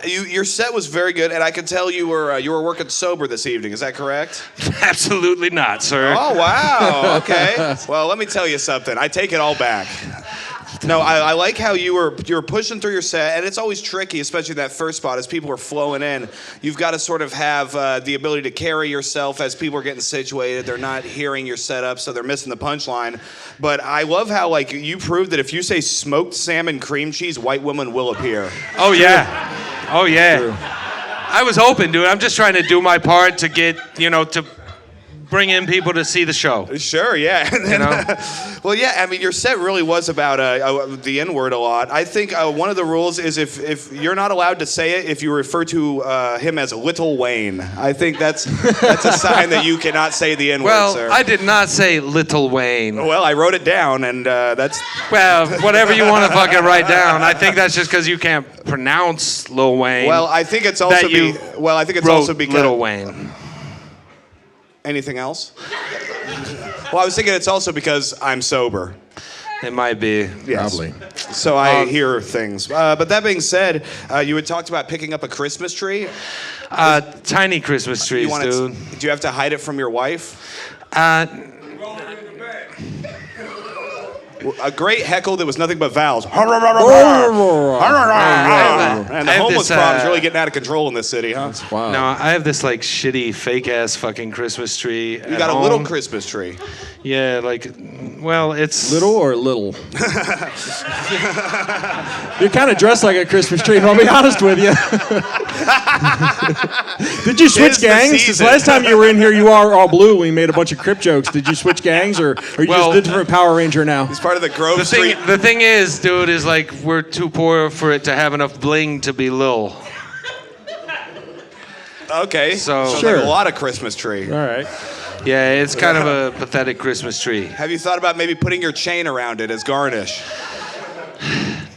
[SPEAKER 3] your set was very good, and I could tell you were working sober this evening. Is that correct?
[SPEAKER 5] Absolutely not, sir.
[SPEAKER 3] Oh, wow. Okay. Well, let me tell you something. I take it all back. No, I like how you were pushing through your set, and it's always tricky, especially that first spot as people are flowing in. You've got to sort of have the ability to carry yourself as people are getting situated. They're not hearing your setup, so they're missing the punchline. But I love how like you proved that if you say smoked salmon cream cheese, white women will appear.
[SPEAKER 5] Oh yeah. Oh yeah.
[SPEAKER 12] True.
[SPEAKER 5] I was hoping, dude. I'm just trying to do my part to get, to bring in people to see the show.
[SPEAKER 3] Sure, yeah. And then, well, yeah, I mean, your set really was about the N-word a lot. I think one of the rules is if you're not allowed to say it, if you refer to him as Little Wayne. I think that's a sign that you cannot say the N-word,
[SPEAKER 5] Well,
[SPEAKER 3] sir.
[SPEAKER 5] I did not say Little Wayne.
[SPEAKER 3] Well, I wrote it down, and that's...
[SPEAKER 5] Well, whatever you want to fucking write down. I think that's just because you can't pronounce Lil Wayne.
[SPEAKER 3] Well, I think it's also...
[SPEAKER 5] that you
[SPEAKER 3] well, I think it's
[SPEAKER 5] wrote
[SPEAKER 3] also because...
[SPEAKER 5] Little Wayne.
[SPEAKER 3] Anything else? Well, I was thinking it's also because I'm sober.
[SPEAKER 5] It might be.
[SPEAKER 3] Yes.
[SPEAKER 12] Probably.
[SPEAKER 3] So I hear things. But that being said, you had talked about picking up a Christmas tree.
[SPEAKER 5] Tiny Christmas trees, dude.
[SPEAKER 3] Do you have to hide it from your wife? A great heckle that was nothing but vowels. And the
[SPEAKER 5] I have
[SPEAKER 3] homeless
[SPEAKER 5] this,
[SPEAKER 3] problem's really getting out of control in this city, huh?
[SPEAKER 12] Wow.
[SPEAKER 5] No, I have this like shitty fake ass fucking Christmas tree.
[SPEAKER 3] You got a little Christmas tree.
[SPEAKER 5] Yeah, like, well, it's
[SPEAKER 12] Little or little? You're kind of dressed like a Christmas tree, if I'll be honest with you. Did you switch
[SPEAKER 3] Tis the
[SPEAKER 12] gangs? 'Cause
[SPEAKER 3] season.
[SPEAKER 12] last time you were in here, you are all blue. We made a bunch of Crip jokes. Did you switch gangs, or are you
[SPEAKER 5] Well-
[SPEAKER 12] just a different Power Ranger now?
[SPEAKER 3] It's part of the Grove
[SPEAKER 5] The
[SPEAKER 3] Street.
[SPEAKER 5] thing is, dude, is like we're too poor for it to have enough bling to be Lil.
[SPEAKER 3] Okay.
[SPEAKER 5] So-
[SPEAKER 12] Sure.
[SPEAKER 3] Like a lot of Christmas tree.
[SPEAKER 12] All right.
[SPEAKER 5] Yeah, it's kind of a pathetic Christmas tree.
[SPEAKER 3] Have you thought about maybe putting your chain around it as garnish?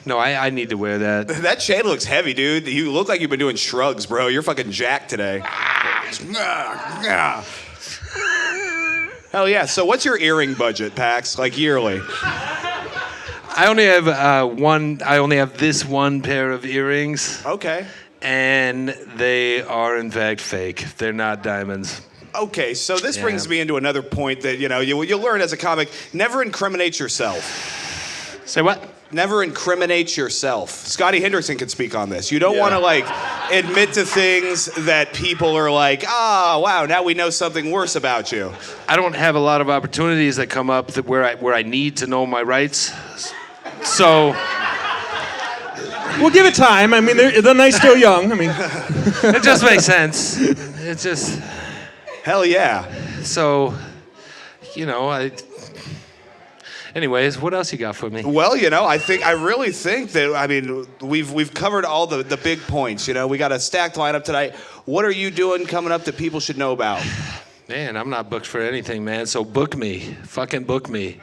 [SPEAKER 5] No, I need to wear that.
[SPEAKER 3] That chain looks heavy, dude. You look like you've been doing shrugs, bro. You're fucking jacked today. Hell yeah. So what's your earring budget, Pax? Like yearly?
[SPEAKER 5] I only have one. I only have this one pair of earrings,
[SPEAKER 3] Okay.
[SPEAKER 5] and they are in fact fake. They're not diamonds.
[SPEAKER 3] Okay, so this
[SPEAKER 5] Yeah.
[SPEAKER 3] brings me into another point that, you'll learn as a comic. Never incriminate yourself.
[SPEAKER 5] Say what?
[SPEAKER 3] Never incriminate yourself. Scotty Hendrickson can speak on this. You don't want to, admit to things that people are like, wow, now we know something worse about you.
[SPEAKER 5] I don't have a lot of opportunities that come up where I need to know my rights. So
[SPEAKER 12] We'll give it time. I mean, the night's still young. I mean,
[SPEAKER 5] it just makes sense. It just
[SPEAKER 3] Hell yeah.
[SPEAKER 5] so Anyways, what else you got for me?
[SPEAKER 2] Well, I really think that, we've covered all the big points. We got a stacked lineup tonight. What are you doing coming up that people should know about?
[SPEAKER 5] Man, I'm not booked for anything, man. So book me. Fucking book me.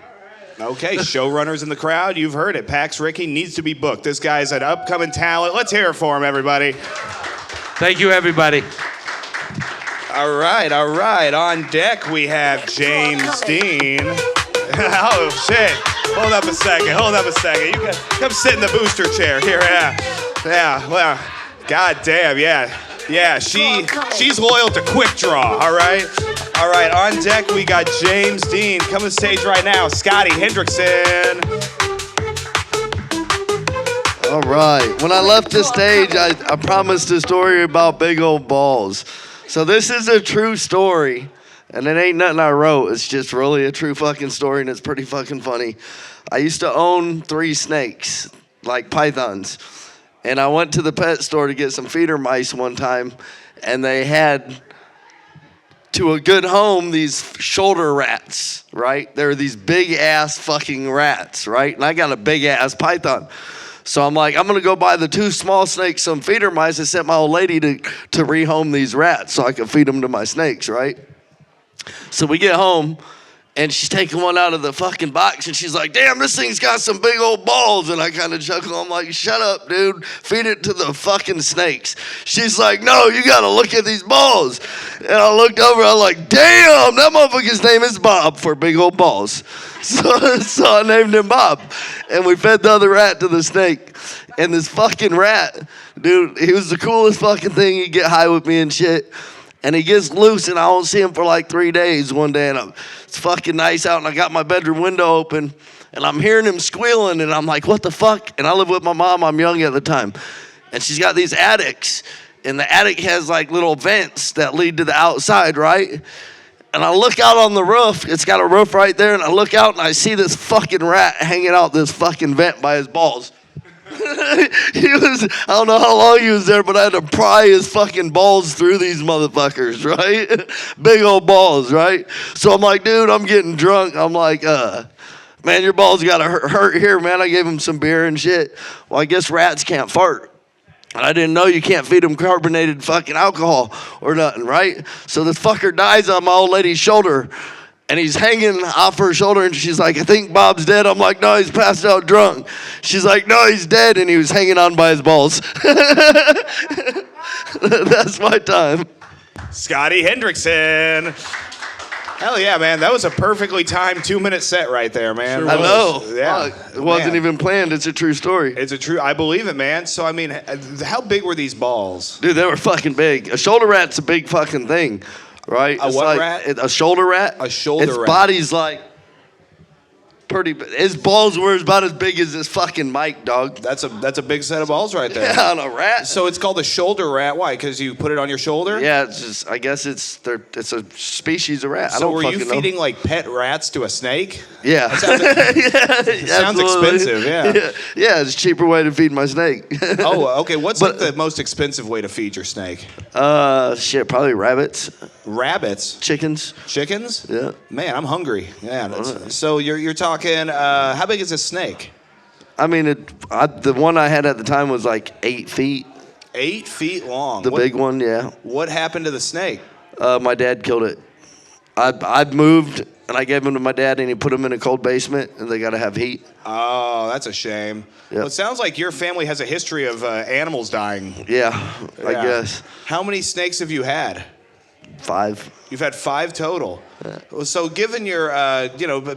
[SPEAKER 2] Okay, showrunners in the crowd. You've heard it. Pax Ricky needs to be booked. This guy's an upcoming talent. Let's hear it for him, everybody.
[SPEAKER 5] Thank you, everybody.
[SPEAKER 2] All right. On deck, we have James Dean. Oh, shit. Hold up a second. You can come sit in the booster chair. Here, yeah. Well, god damn, yeah. Yeah, she's loyal to Quick Draw, all right? All right, on deck, we got James Dean. Come to the stage right now, Scotty Hendrickson.
[SPEAKER 6] All right. When I left the stage, I promised a story about big old balls. So this is a true story. And it ain't nothing I wrote. It's just really a true fucking story, and it's pretty fucking funny. I used to own 3 snakes, like pythons. And I went to the pet store to get some feeder mice one time, and they had, to a good home, these shoulder rats, right? They're these big-ass fucking rats, right? And I got a big-ass python. So I'm like, I'm going to go buy the 2 small snakes some feeder mice and sent my old lady to rehome these rats so I could feed them to my snakes, right? So we get home, and she's taking one out of the fucking box, and she's like, damn, this thing's got some big old balls. And I kind of chuckle. I'm like, shut up, dude. Feed it to the fucking snakes. She's like, no, you got to look at these balls. And I looked over, I'm like, damn, that motherfucker's name is Bob for big old balls. So I named him Bob. And we fed the other rat to the snake. And this fucking rat, dude, he was the coolest fucking thing. He'd get high with me and shit. And he gets loose, and I don't see him for like 3 days one day. And it's fucking nice out, and I got my bedroom window open, and I'm hearing him squealing, and I'm like, what the fuck? And I live with my mom. I'm young at the time. And she's got these attics, and the attic has like little vents that lead to the outside, right? And I look out on the roof. It's got a roof right there, and I look out, and I see this fucking rat hanging out this fucking vent by his balls. I don't know how long he was there, but I had to pry his fucking balls through these motherfuckers, right? Big old balls, right? So I'm like, dude, I'm getting drunk. I'm like, man, your balls gotta hurt here, man. I gave him some beer and shit. Well, I guess rats can't fart. And I didn't know you can't feed them carbonated fucking alcohol or nothing, right? So this fucker dies on my old lady's shoulder. And he's hanging off her shoulder, and she's like, I think Bob's dead. I'm like, no, he's passed out drunk. She's like, no, he's dead, and he was hanging on by his balls. That's my time.
[SPEAKER 2] Scotty Hendrickson. Hell yeah, man. That was a perfectly timed 2-minute set right there, man.
[SPEAKER 6] Sure I know.
[SPEAKER 2] Yeah.
[SPEAKER 6] It wasn't even planned. It's a true story.
[SPEAKER 2] I believe it, man. So, how big were these balls?
[SPEAKER 6] Dude, they were fucking big. A shoulder rat's a big fucking thing. Right?
[SPEAKER 2] A what rat?
[SPEAKER 6] A shoulder rat.
[SPEAKER 2] A shoulder rat.
[SPEAKER 6] Its body's like pretty big. His balls were about as big as this fucking mic, dog.
[SPEAKER 2] That's a big set of balls right there.
[SPEAKER 6] Yeah, on a rat.
[SPEAKER 2] So it's called a shoulder rat. Why? Because you put it on your shoulder?
[SPEAKER 6] Yeah, it's just, I guess it's a species of rat.
[SPEAKER 2] So were you feeding like pet rats to a snake?
[SPEAKER 6] Yeah.
[SPEAKER 2] That sounds expensive,
[SPEAKER 6] Yeah, it's a cheaper way to feed my snake.
[SPEAKER 2] Oh, okay. What's like the most expensive way to feed your snake?
[SPEAKER 6] Shit, probably rabbits.
[SPEAKER 2] Rabbits?
[SPEAKER 6] Chickens.
[SPEAKER 2] Chickens?
[SPEAKER 6] Yeah.
[SPEAKER 2] Man, I'm hungry. Yeah. So you're talking, how big is this snake?
[SPEAKER 6] I mean, the one I had at the time was like 8 feet.
[SPEAKER 2] 8 feet long?
[SPEAKER 6] The big one, yeah.
[SPEAKER 2] What happened to the snake?
[SPEAKER 6] My dad killed it. I moved, and I gave him to my dad, and he put him in a cold basement, and they got to have heat.
[SPEAKER 2] Oh, that's a shame. Yep. Well, it sounds like your family has a history of animals dying.
[SPEAKER 6] Yeah, I guess.
[SPEAKER 2] How many snakes have you had?
[SPEAKER 6] 5.
[SPEAKER 2] You've had 5 total. Yeah. So given your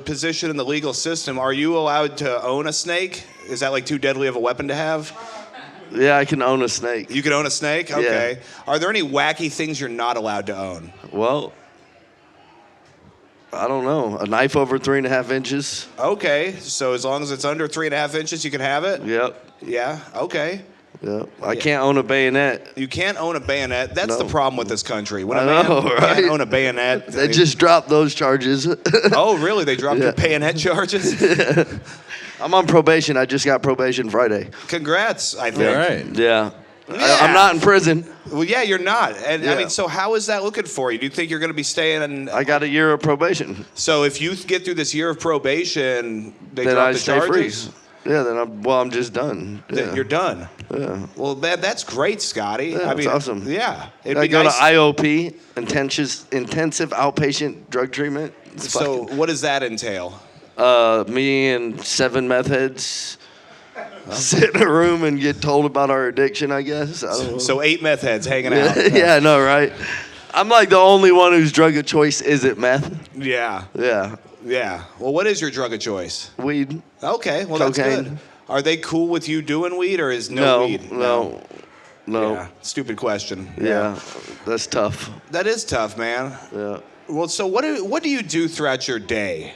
[SPEAKER 2] position in the legal system, are you allowed to own a snake? Is that like too deadly of a weapon to have?
[SPEAKER 6] Yeah, I can own a snake.
[SPEAKER 2] You can own a snake? Okay.
[SPEAKER 6] Yeah.
[SPEAKER 2] Are there any wacky things you're not allowed to own?
[SPEAKER 6] Well, I don't know. A knife over 3.5 inches.
[SPEAKER 2] Okay. So as long as it's under 3.5 inches, you can have it?
[SPEAKER 6] Yep.
[SPEAKER 2] Yeah. Okay.
[SPEAKER 6] Yeah. I can't own a bayonet.
[SPEAKER 2] You can't own a bayonet. That's the problem with this country. When
[SPEAKER 6] I know, right?
[SPEAKER 2] Can't own a bayonet.
[SPEAKER 6] They just dropped those charges.
[SPEAKER 2] Oh, really? They dropped your bayonet charges?
[SPEAKER 6] I'm on probation. I just got probation Friday.
[SPEAKER 2] Congrats, I think.
[SPEAKER 12] All right.
[SPEAKER 6] Yeah. I'm not in prison.
[SPEAKER 2] Well, yeah, you're not. And I
[SPEAKER 6] Yeah.
[SPEAKER 2] mean, so how is that looking for you? Do you think you're going to be staying in?
[SPEAKER 6] I got a year of probation.
[SPEAKER 2] So if you get through this year of probation, they
[SPEAKER 6] Then
[SPEAKER 2] drop
[SPEAKER 6] I
[SPEAKER 2] the
[SPEAKER 6] stay free.
[SPEAKER 2] charges?
[SPEAKER 6] Yeah, then I'm just done.
[SPEAKER 2] Then
[SPEAKER 6] Yeah.
[SPEAKER 2] you're done.
[SPEAKER 6] Yeah.
[SPEAKER 2] Well, that's great, Scotty.
[SPEAKER 6] Yeah,
[SPEAKER 2] I mean,
[SPEAKER 6] that's awesome.
[SPEAKER 2] Yeah. It'd
[SPEAKER 6] I
[SPEAKER 2] be
[SPEAKER 6] go
[SPEAKER 2] nice.
[SPEAKER 6] to IOP, intensive outpatient drug treatment. It's
[SPEAKER 2] So
[SPEAKER 6] fucking-
[SPEAKER 2] what does that entail?
[SPEAKER 6] me and 7 meth heads sit in a room and get told about our addiction, I guess. I don't know.
[SPEAKER 2] So 8 meth heads hanging out.
[SPEAKER 6] Yeah, I know, right? I'm like the only one whose drug of choice isn't meth.
[SPEAKER 2] Yeah.
[SPEAKER 6] Yeah.
[SPEAKER 2] Yeah. Well, what is your drug of choice?
[SPEAKER 6] Weed.
[SPEAKER 2] Okay. Well, that's
[SPEAKER 6] Cocaine.
[SPEAKER 2] good. Are they cool with you doing weed, or is
[SPEAKER 6] No,
[SPEAKER 2] weed?
[SPEAKER 6] no.
[SPEAKER 2] Yeah. Stupid question.
[SPEAKER 6] Yeah. That's tough.
[SPEAKER 2] That is tough, man.
[SPEAKER 6] Yeah.
[SPEAKER 2] Well, so what do you do throughout your day?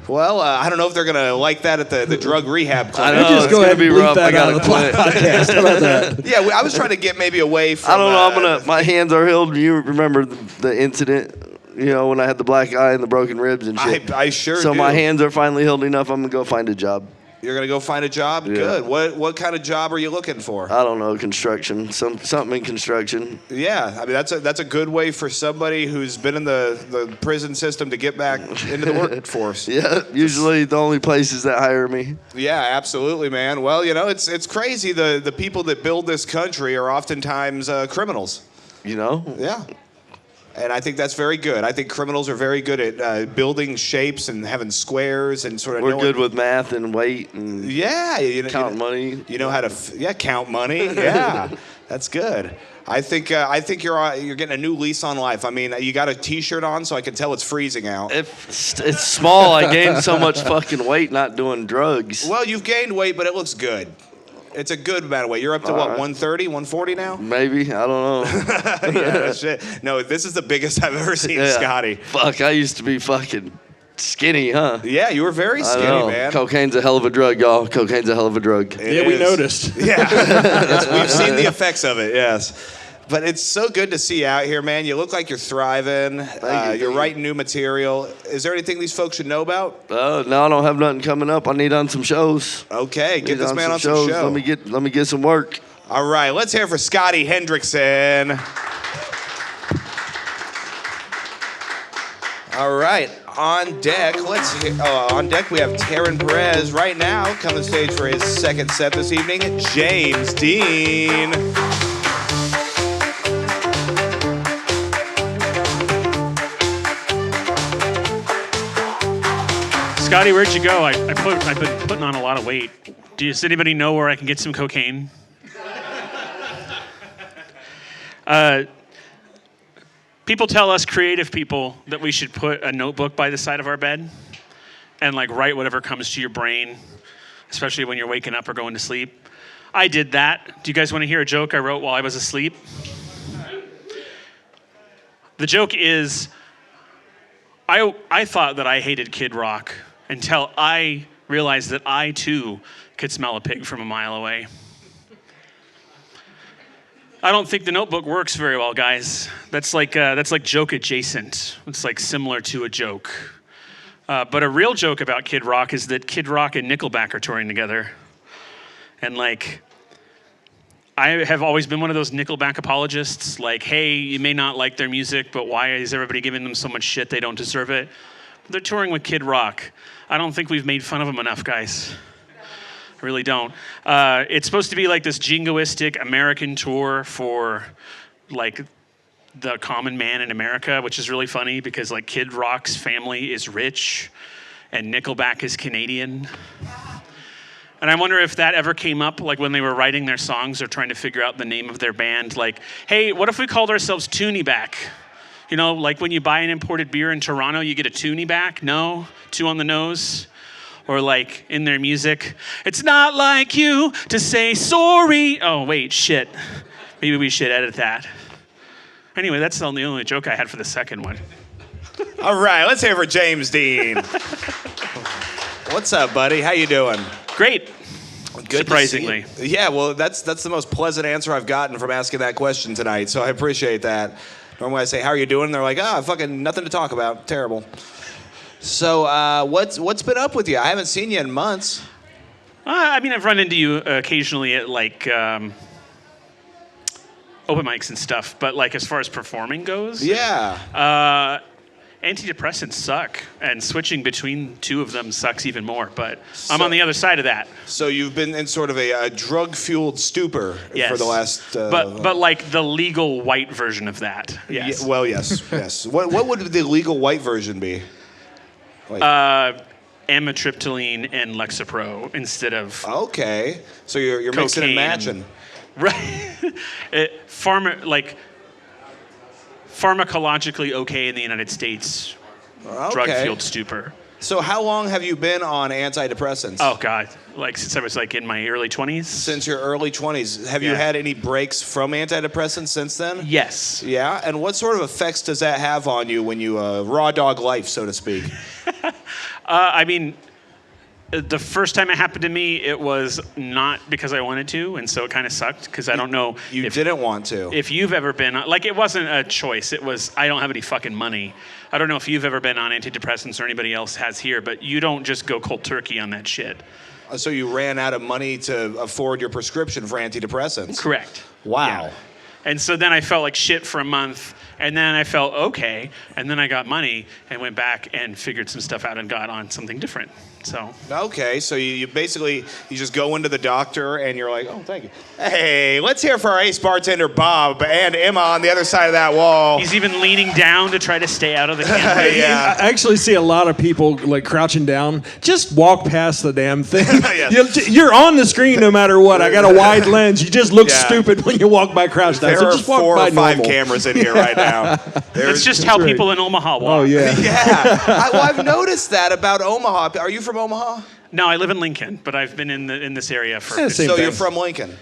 [SPEAKER 2] Well, I don't know if they're gonna like that at the drug rehab clinic.
[SPEAKER 6] I know,
[SPEAKER 12] Just
[SPEAKER 6] it's
[SPEAKER 12] go
[SPEAKER 6] gonna
[SPEAKER 12] ahead
[SPEAKER 6] be
[SPEAKER 12] and bleep
[SPEAKER 6] rough.
[SPEAKER 12] that
[SPEAKER 6] I
[SPEAKER 12] out of the
[SPEAKER 6] gotta quit.
[SPEAKER 12] podcast. How about that?
[SPEAKER 2] Yeah, I was trying to get maybe away from.
[SPEAKER 6] I don't know. My hands are healed. You remember the incident? You know, when I had the black eye and the broken ribs and shit.
[SPEAKER 2] I sure
[SPEAKER 6] So
[SPEAKER 2] do.
[SPEAKER 6] my hands are finally healed enough. I'm gonna go find a job.
[SPEAKER 2] You're gonna go find a job.
[SPEAKER 6] Yeah.
[SPEAKER 2] Good. What kind of job are you looking for?
[SPEAKER 6] I don't know, construction. Something in construction.
[SPEAKER 2] Yeah, I mean that's a good way for somebody who's been in the prison system to get back into the workforce.
[SPEAKER 6] Yeah, usually the only places that hire me.
[SPEAKER 2] Yeah, absolutely, man. Well, you know, it's crazy. The people that build this country are oftentimes criminals.
[SPEAKER 6] You know?
[SPEAKER 2] Yeah. And I think that's very good. I think criminals are very good at building shapes and having squares and sort of.
[SPEAKER 6] We're good with math and weight and
[SPEAKER 2] Yeah,
[SPEAKER 6] count money.
[SPEAKER 2] You know how to count money. Yeah, that's good. I think you're getting a new lease on life. I mean, you got a T-shirt on, so I can tell it's freezing out.
[SPEAKER 6] It's small. I gained so much fucking weight not doing drugs.
[SPEAKER 2] Well, you've gained weight, but it looks good. It's a good amount of weight. You're up to what, 130, 140 now?
[SPEAKER 6] Maybe. I don't know.
[SPEAKER 2] Yeah, shit. No, this is the biggest I've ever seen
[SPEAKER 6] Yeah.
[SPEAKER 2] Scotty.
[SPEAKER 6] Fuck, I used to be fucking skinny, huh?
[SPEAKER 2] Yeah, you were very
[SPEAKER 6] I
[SPEAKER 2] skinny,
[SPEAKER 6] know.
[SPEAKER 2] man.
[SPEAKER 6] Cocaine's a hell of a drug, y'all. Cocaine's a hell of a drug.
[SPEAKER 2] It
[SPEAKER 12] we
[SPEAKER 2] is.
[SPEAKER 12] noticed.
[SPEAKER 2] Yeah, we've seen the effects of it. Yes, but it's so good to see you out here, man. You look like you're thriving.
[SPEAKER 6] Thank you.
[SPEAKER 2] You're writing new material. Is there anything these folks should know about?
[SPEAKER 6] No, I don't have nothing coming up. I need on some shows.
[SPEAKER 2] Okay, get
[SPEAKER 6] Need
[SPEAKER 2] this man on some show.
[SPEAKER 6] Let me get some work.
[SPEAKER 2] All right, let's hear for Scotty Hendrickson. All right, on deck, on deck we have Teryn Perez right now coming to stage for his second set this evening. James Dean.
[SPEAKER 7] Scotty, where'd you go? I've been putting on a lot of weight. Does anybody know where I can get some cocaine? People tell us creative people that we should put a notebook by the side of our bed and like write whatever comes to your brain, especially when you're waking up or going to sleep. I did that. Do you guys want to hear a joke I wrote while I was asleep? The joke is, I thought that I hated Kid Rock until I realized that I too could smell a pig from a mile away. I don't think the notebook works very well, guys. That's like joke adjacent. It's like similar to a joke. But a real joke about Kid Rock is that Kid Rock and Nickelback are touring together. And like, I have always been one of those Nickelback apologists. Like, hey, you may not like their music, but why is everybody giving them so much shit? They don't deserve it. They're touring with Kid Rock. I don't think we've made fun of them enough, guys. I really don't. It's supposed to be like this jingoistic American tour for like the common man in America, which is really funny because like Kid Rock's family is rich and Nickelback is Canadian. And I wonder if that ever came up, like when they were writing their songs or trying to figure out the name of their band. Like, hey, what if we called ourselves Toonieback? You know, like when you buy an imported beer in Toronto, you get a Toonieback? No? 2 on the nose? Or like in their music, it's not like you to say sorry. Oh, wait, shit. Maybe we should edit that. Anyway, that's the only joke I had for the second one.
[SPEAKER 2] All right, let's hear for James Dean. What's up, buddy? How you doing?
[SPEAKER 7] Great.
[SPEAKER 2] Good
[SPEAKER 7] surprisingly.
[SPEAKER 2] to see you. Yeah, well, that's the most pleasant answer I've gotten from asking that question tonight, so I appreciate that. Normally I say, how are you doing? And they're like, fucking nothing to talk about. Terrible. So what's been up with you? I haven't seen you in months.
[SPEAKER 7] I mean, I've run into you occasionally at like open mics and stuff, but like as far as performing goes, antidepressants suck, and switching between two of them sucks even more. But I'm on the other side of that.
[SPEAKER 3] So you've been in sort of a drug-fueled stupor for the last.
[SPEAKER 7] But like the legal white version of that. Yes.
[SPEAKER 3] Yeah, well, yes, yes. What would the legal white version be? Like,
[SPEAKER 7] amitriptyline and Lexapro instead of.
[SPEAKER 3] Okay, so you're mixing and matching.
[SPEAKER 7] Right. Pharmacologically okay in the United States. Drug-fueled stupor.
[SPEAKER 3] So how long have you been on antidepressants?
[SPEAKER 7] Oh God, like since I was like in my early 20s.
[SPEAKER 3] Since your early 20s. Have you had any breaks from antidepressants since then?
[SPEAKER 7] Yes.
[SPEAKER 3] Yeah, and what sort of effects does that have on you when you raw dog life, so to speak?
[SPEAKER 7] I mean, the first time it happened to me, it was not because I wanted to, and so it kind of sucked because I don't know.
[SPEAKER 3] You didn't want to.
[SPEAKER 7] If you've ever been, like, it wasn't a choice. It was, I don't have any fucking money. I don't know if you've ever been on antidepressants or anybody else has here, but you don't just go cold turkey on that shit.
[SPEAKER 3] So you ran out of money to afford your prescription for antidepressants?
[SPEAKER 7] Correct.
[SPEAKER 3] Wow.
[SPEAKER 7] Yeah. And so then I felt like shit for a month, and then I felt okay, and then I got money and went back and figured some stuff out and got on something different. So.
[SPEAKER 3] Okay, so you basically, you just go into the doctor and you're like, oh, thank you. Hey, let's hear for our ace bartender, Bob, and Emma on the other side of that wall.
[SPEAKER 7] He's even leaning down to try to stay out of the camera.
[SPEAKER 3] Yeah.
[SPEAKER 12] I actually see a lot of people like crouching down. Just walk past the damn thing. You're on the screen no matter what. I got a wide lens. You just look stupid when you walk by crouched down.
[SPEAKER 3] There
[SPEAKER 12] So just
[SPEAKER 3] are
[SPEAKER 12] walk
[SPEAKER 3] 4
[SPEAKER 12] by
[SPEAKER 3] or 5
[SPEAKER 12] normal.
[SPEAKER 3] cameras in here right now.
[SPEAKER 7] That's just how people in Omaha walk.
[SPEAKER 12] Oh, yeah.
[SPEAKER 3] Yeah. I've noticed that about Omaha. Are you from Omaha?
[SPEAKER 7] No, I live in Lincoln, but I've been in this area for.
[SPEAKER 12] Yeah, same
[SPEAKER 3] So
[SPEAKER 12] thing.
[SPEAKER 3] you're from Lincoln?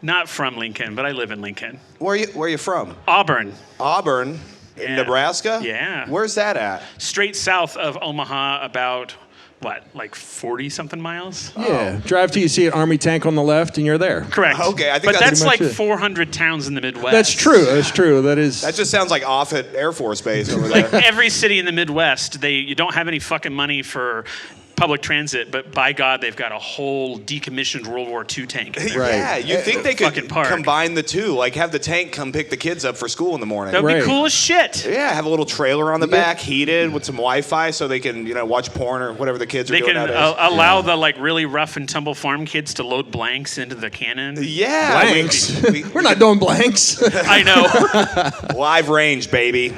[SPEAKER 7] Not from Lincoln, but I live in Lincoln.
[SPEAKER 3] Where are you from?
[SPEAKER 7] Auburn.
[SPEAKER 3] Auburn, in
[SPEAKER 7] Yeah.
[SPEAKER 3] Nebraska?
[SPEAKER 7] Yeah.
[SPEAKER 3] Where's that at?
[SPEAKER 7] Straight south of Omaha, about what, like 40-something miles?
[SPEAKER 12] Yeah. Drive till you see an army tank on the left and you're there.
[SPEAKER 7] Correct.
[SPEAKER 3] Okay, I think
[SPEAKER 7] but
[SPEAKER 3] that's
[SPEAKER 7] that's like
[SPEAKER 12] pretty much it.
[SPEAKER 7] 400 towns in the Midwest.
[SPEAKER 12] That's true. That's true. That is.
[SPEAKER 3] That just sounds like Offutt Air Force Base over there.
[SPEAKER 7] Like every city in the Midwest, you don't have any fucking money for public transit, but by God, they've got a whole decommissioned World War II tank.
[SPEAKER 3] Yeah, you think they could
[SPEAKER 7] Fucking park.
[SPEAKER 3] combine the two, like have the tank come pick the kids up for school in the morning.
[SPEAKER 7] That would
[SPEAKER 12] Right.
[SPEAKER 7] be cool as shit.
[SPEAKER 3] Yeah, have a little trailer on the back, heated with some Wi-Fi, so they can watch porn or whatever the kids are
[SPEAKER 7] They
[SPEAKER 3] doing
[SPEAKER 7] can
[SPEAKER 3] nowadays.
[SPEAKER 7] allow the like really rough and tumble farm kids to load blanks into the cannon.
[SPEAKER 3] Yeah,
[SPEAKER 12] Blanks.
[SPEAKER 3] we
[SPEAKER 12] We're not doing blanks.
[SPEAKER 7] I know.
[SPEAKER 3] live range, baby.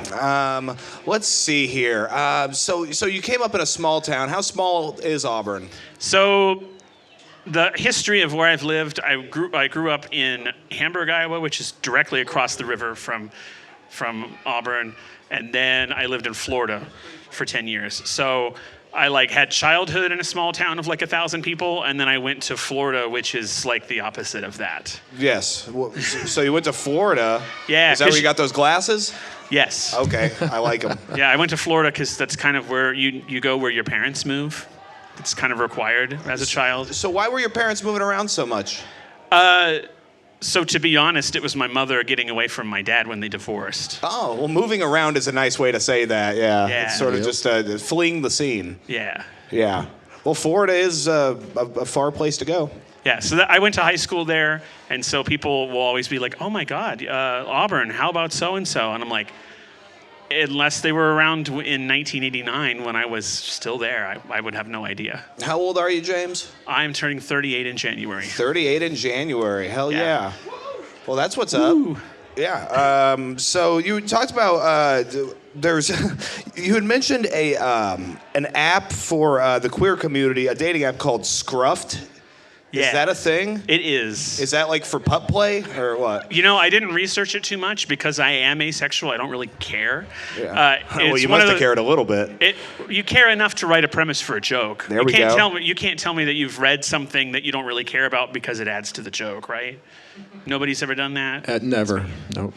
[SPEAKER 3] Let's see here. So you came up in a small town. How small is Auburn?
[SPEAKER 7] So the history of where I've lived, I grew up in Hamburg, Iowa, which is directly across the river from Auburn, and then I lived in Florida for 10 years. So I like had childhood in a small town of like 1,000 people, and then I went to Florida, which is like the opposite of that.
[SPEAKER 3] Yes. Well, so you went to Florida.
[SPEAKER 7] Yeah.
[SPEAKER 3] Is that where you got those glasses?
[SPEAKER 7] Yes.
[SPEAKER 3] Okay, I like them.
[SPEAKER 7] Yeah, I went to Florida because that's kind of where you go where your parents move. It's kind of required as a child.
[SPEAKER 3] So why were your parents moving around so much?
[SPEAKER 7] So to be honest, it was my mother getting away from my dad when they divorced.
[SPEAKER 3] Oh, well, moving around is a nice way to say that. Yeah.
[SPEAKER 7] Yeah.
[SPEAKER 3] It's sort of just fleeing the scene.
[SPEAKER 7] Yeah.
[SPEAKER 3] Yeah. Well, Florida is a far place to go.
[SPEAKER 7] Yeah, so I went to high school there, and so people will always be like, oh my God, Auburn, how about so-and-so? And I'm like, unless they were around in 1989 when I was still there, I would have no idea.
[SPEAKER 3] How old are you, James?
[SPEAKER 7] I'm turning 38 in January.
[SPEAKER 3] 38 in January. Hell
[SPEAKER 7] Yeah.
[SPEAKER 3] yeah. Well, that's what's up. Yeah. So you talked about you had mentioned an app for the queer community, a dating app called Scruffed.
[SPEAKER 7] Yeah.
[SPEAKER 3] Is that a thing?
[SPEAKER 7] It is.
[SPEAKER 3] Is that like for pup play or what?
[SPEAKER 7] You know, I didn't research it too much because I am asexual. I don't really care.
[SPEAKER 3] Yeah. Well,
[SPEAKER 7] It's
[SPEAKER 3] you
[SPEAKER 7] one
[SPEAKER 3] must
[SPEAKER 7] of
[SPEAKER 3] have cared a little bit.
[SPEAKER 7] You care enough to write a premise for a joke.
[SPEAKER 3] There we go.
[SPEAKER 7] You can't tell me that you've read something that you don't really care about because it adds to the joke, right? Nobody's ever done that.
[SPEAKER 12] Never. Nope.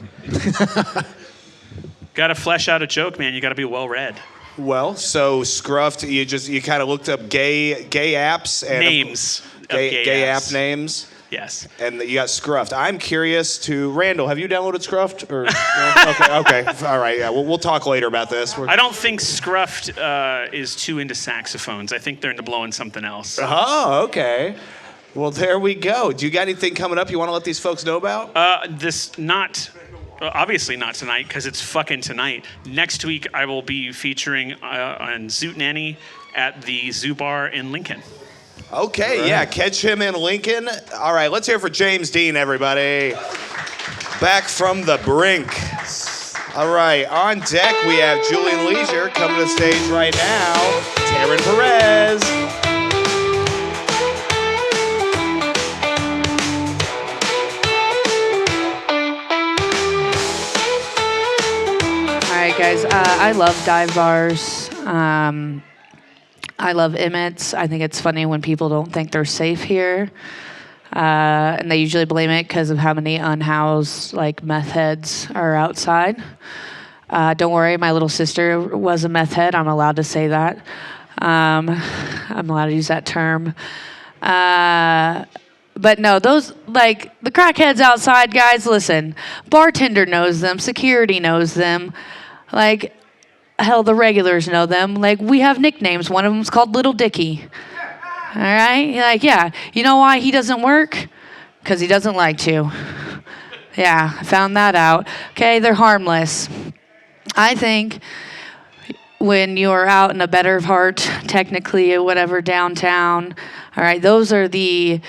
[SPEAKER 7] Got to flesh out a joke, man. You got to be well read.
[SPEAKER 3] Well, so Scruffed, you kind of looked up gay apps and
[SPEAKER 7] Names.
[SPEAKER 3] gay app names.
[SPEAKER 7] Yes.
[SPEAKER 3] And you got Scruffed. I'm curious to Randall. Have you downloaded Scruffed? Or no? Okay. All right. Yeah. We'll talk later about this.
[SPEAKER 7] I don't think Scruffed is too into saxophones. I think they're into blowing something else.
[SPEAKER 3] Oh, okay.
[SPEAKER 2] Well, there we go. Do you got anything coming up you want to let these folks know about?
[SPEAKER 7] Obviously not tonight because it's fucking tonight. Next week I will be featuring on Zoot Nanny at the Zoo Bar in Lincoln.
[SPEAKER 2] Okay, yeah, catch him in Lincoln. All right, let's hear it for James Dean, everybody. Back from the brink. All right, on deck we have Julian Leisure coming to the stage right now. Teryn Perez.
[SPEAKER 1] All right, guys. I love dive bars. I love Emmett's. I think it's funny when people don't think they're safe here. And they usually blame it because of how many unhoused like meth heads are outside. Don't worry, my little sister was a meth head. I'm allowed to say that. I'm allowed to use that term. But no, those like the crackheads outside, guys. Listen, bartender knows them, security knows them, like hell, the regulars know them. Like we have nicknames. One of them's called Little Dicky. All right? Like, yeah. You know why he doesn't work? Because he doesn't like to. Yeah, I found that out. Okay, they're harmless. I think when you're out in a better heart, technically, or whatever, downtown, all right, those are the